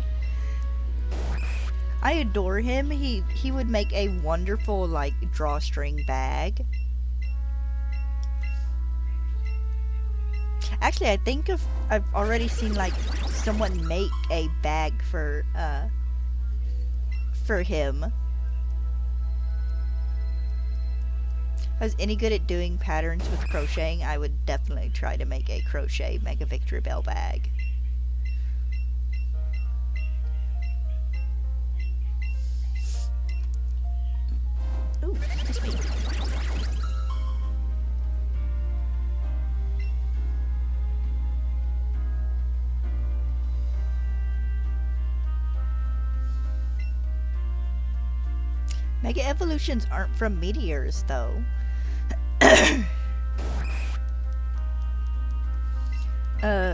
I adore him. He would make a wonderful like drawstring bag. Actually, I think I've already seen like someone make a bag for him. If I was any good at doing patterns with crocheting, I would definitely try to make a crochet Mega Victory Bell bag. Ooh, excuse me. Mega evolutions aren't from meteors, though.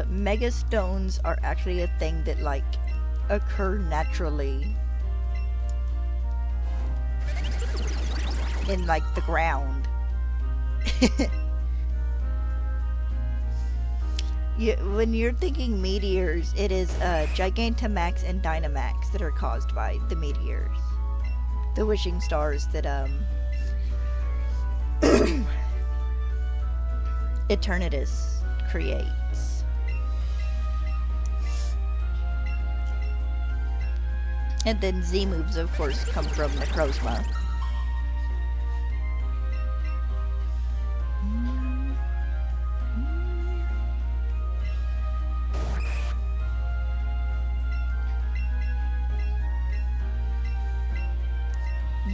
Mega stones are actually a thing that, like, occur naturally in, like, the ground. When you're thinking meteors, it is Gigantamax and Dynamax that are caused by the meteors. The wishing stars that Eternatus creates. And then Z moves, of course, come from Necrozma.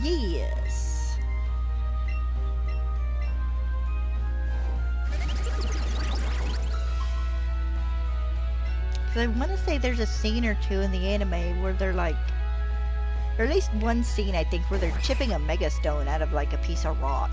Yes. Because I want to say there's a scene or two in the anime where they're like, or at least one scene I think, where they're chipping a Mega Stone out of like a piece of rock.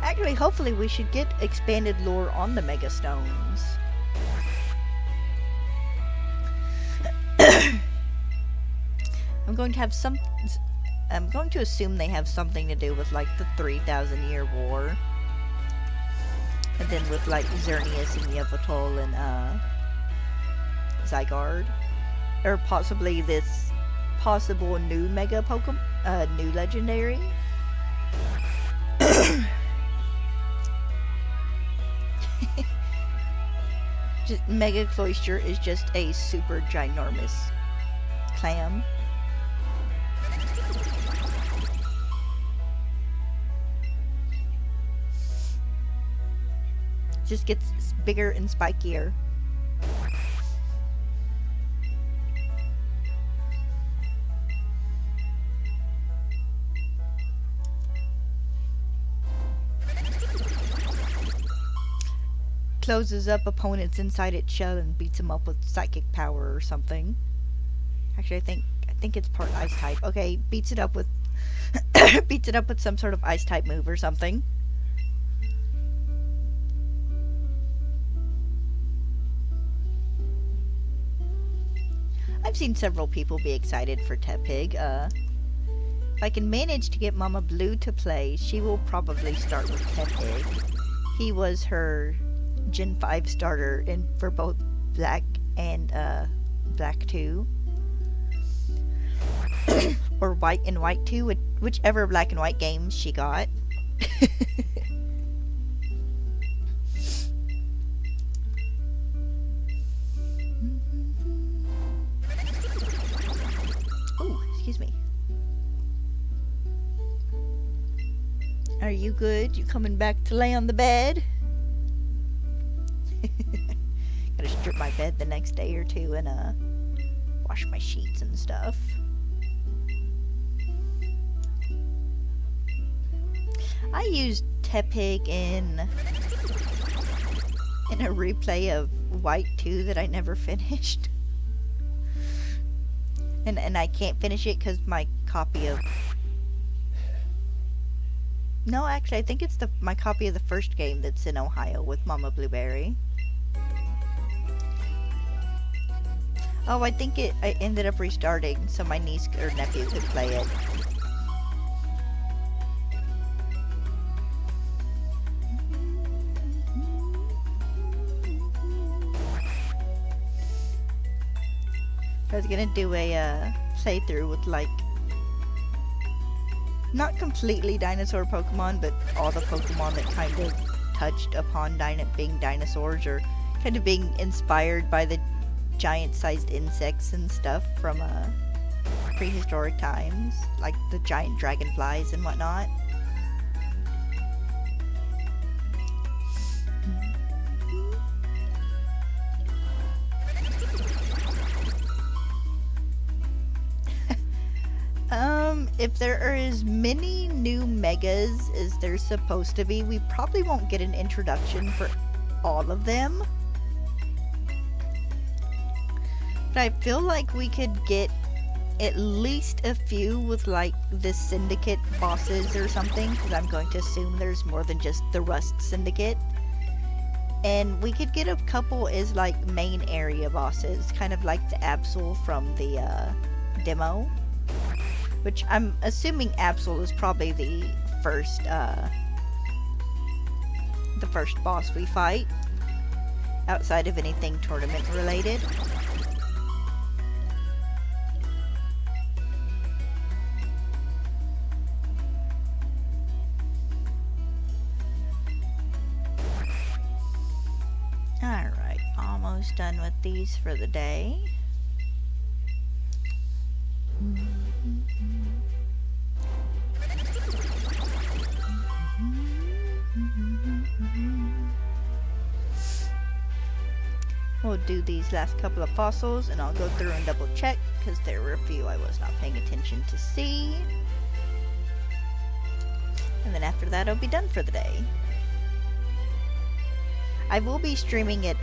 Actually, hopefully we should get expanded lore on the Mega Stones. I'm going to assume they have something to do with like the 3,000 Year War. And then with like Xerneas and Yveltal and Zygarde. Or possibly this possible new Mega Pokemon, new Legendary. Just Mega Cloyster is just a super ginormous clam. Just gets bigger and spikier. Closes up opponents inside its shell and beats them up with psychic power or something. Actually, I think it's part ice type. Okay, beats it up with beats it up with some sort of ice type move or something. I've seen several people be excited for Tepig. If I can manage to get Mama Blue to play, she will probably start with Tepig. He was her Gen 5 starter for both Black and Black 2. Or White and White 2, whichever Black and White games she got. Ooh, excuse me. Are you good? You coming back to lay on the bed? Gotta strip my bed the next day or two and wash my sheets and stuff. I used Tepig in a replay of White 2 that I never finished. And I can't finish it because my copy of No, actually, I think it's my copy of the first game that's in Ohio with Mama Blueberry. Oh, I think I ended up restarting so my niece or nephew could play it. I was gonna do a playthrough with like not completely dinosaur Pokemon, but all the Pokemon that kind of touched upon being dinosaurs or kind of being inspired by the giant-sized insects and stuff from prehistoric times, like the giant dragonflies and whatnot. If there are as many new megas as there's supposed to be, we probably won't get an introduction for all of them. But I feel like we could get at least a few with like the Syndicate bosses or something, because I'm going to assume there's more than just the Rust Syndicate. And we could get a couple as like main area bosses, kind of like the Absol from the demo. Which I'm assuming Absol is probably the first boss we fight, outside of anything tournament related. Alright, almost done with these for the day. We'll do these last couple of fossils and I'll go through and double check because there were a few I was not paying attention to see. And then after that I'll be done for the day. I will be streaming it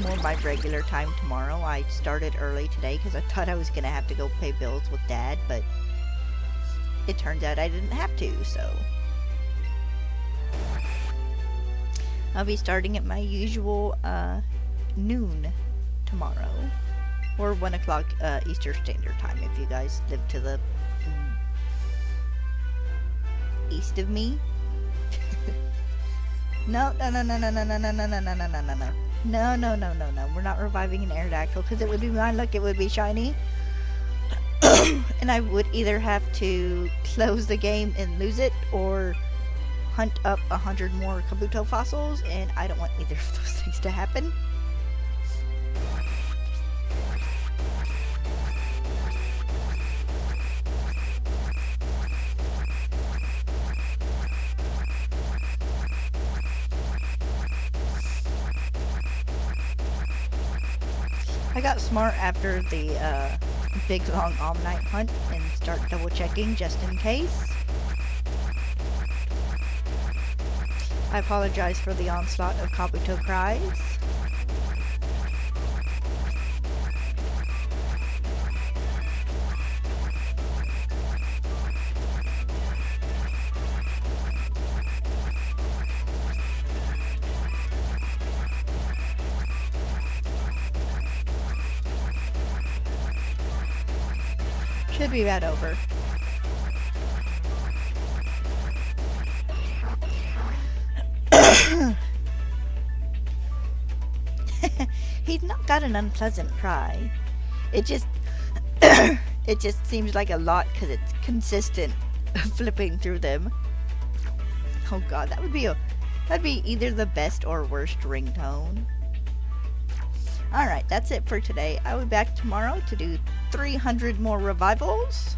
more my regular time tomorrow. I started early today because I thought I was going to have to go pay bills with Dad, but it turns out I didn't have to, so I'll be starting at my usual noon tomorrow, or 1 o'clock Eastern Standard Time if you guys live to the east of me. No, we're not reviving an Aerodactyl because it would be my luck it would be shiny. And I would either have to close the game and lose it, or hunt up 100 more Kabuto fossils, and I don't want either of those things to happen. I got smart after the big long all-night hunt and start double checking just in case. I apologize for the onslaught of Kabuto cries. Should be about over. He's not got an unpleasant cry. It just it just seems like a lot because it's consistent flipping through them. Oh god, that'd be either the best or worst ringtone. Alright, that's it for today. I'll be back tomorrow to do 300 more revivals.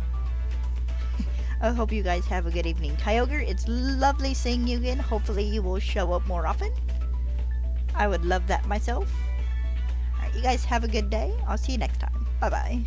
I hope you guys have a good evening. Kyogre, it's lovely seeing you again. Hopefully you will show up more often. I would love that myself. Alright, you guys have a good day. I'll see you next time. Bye-bye.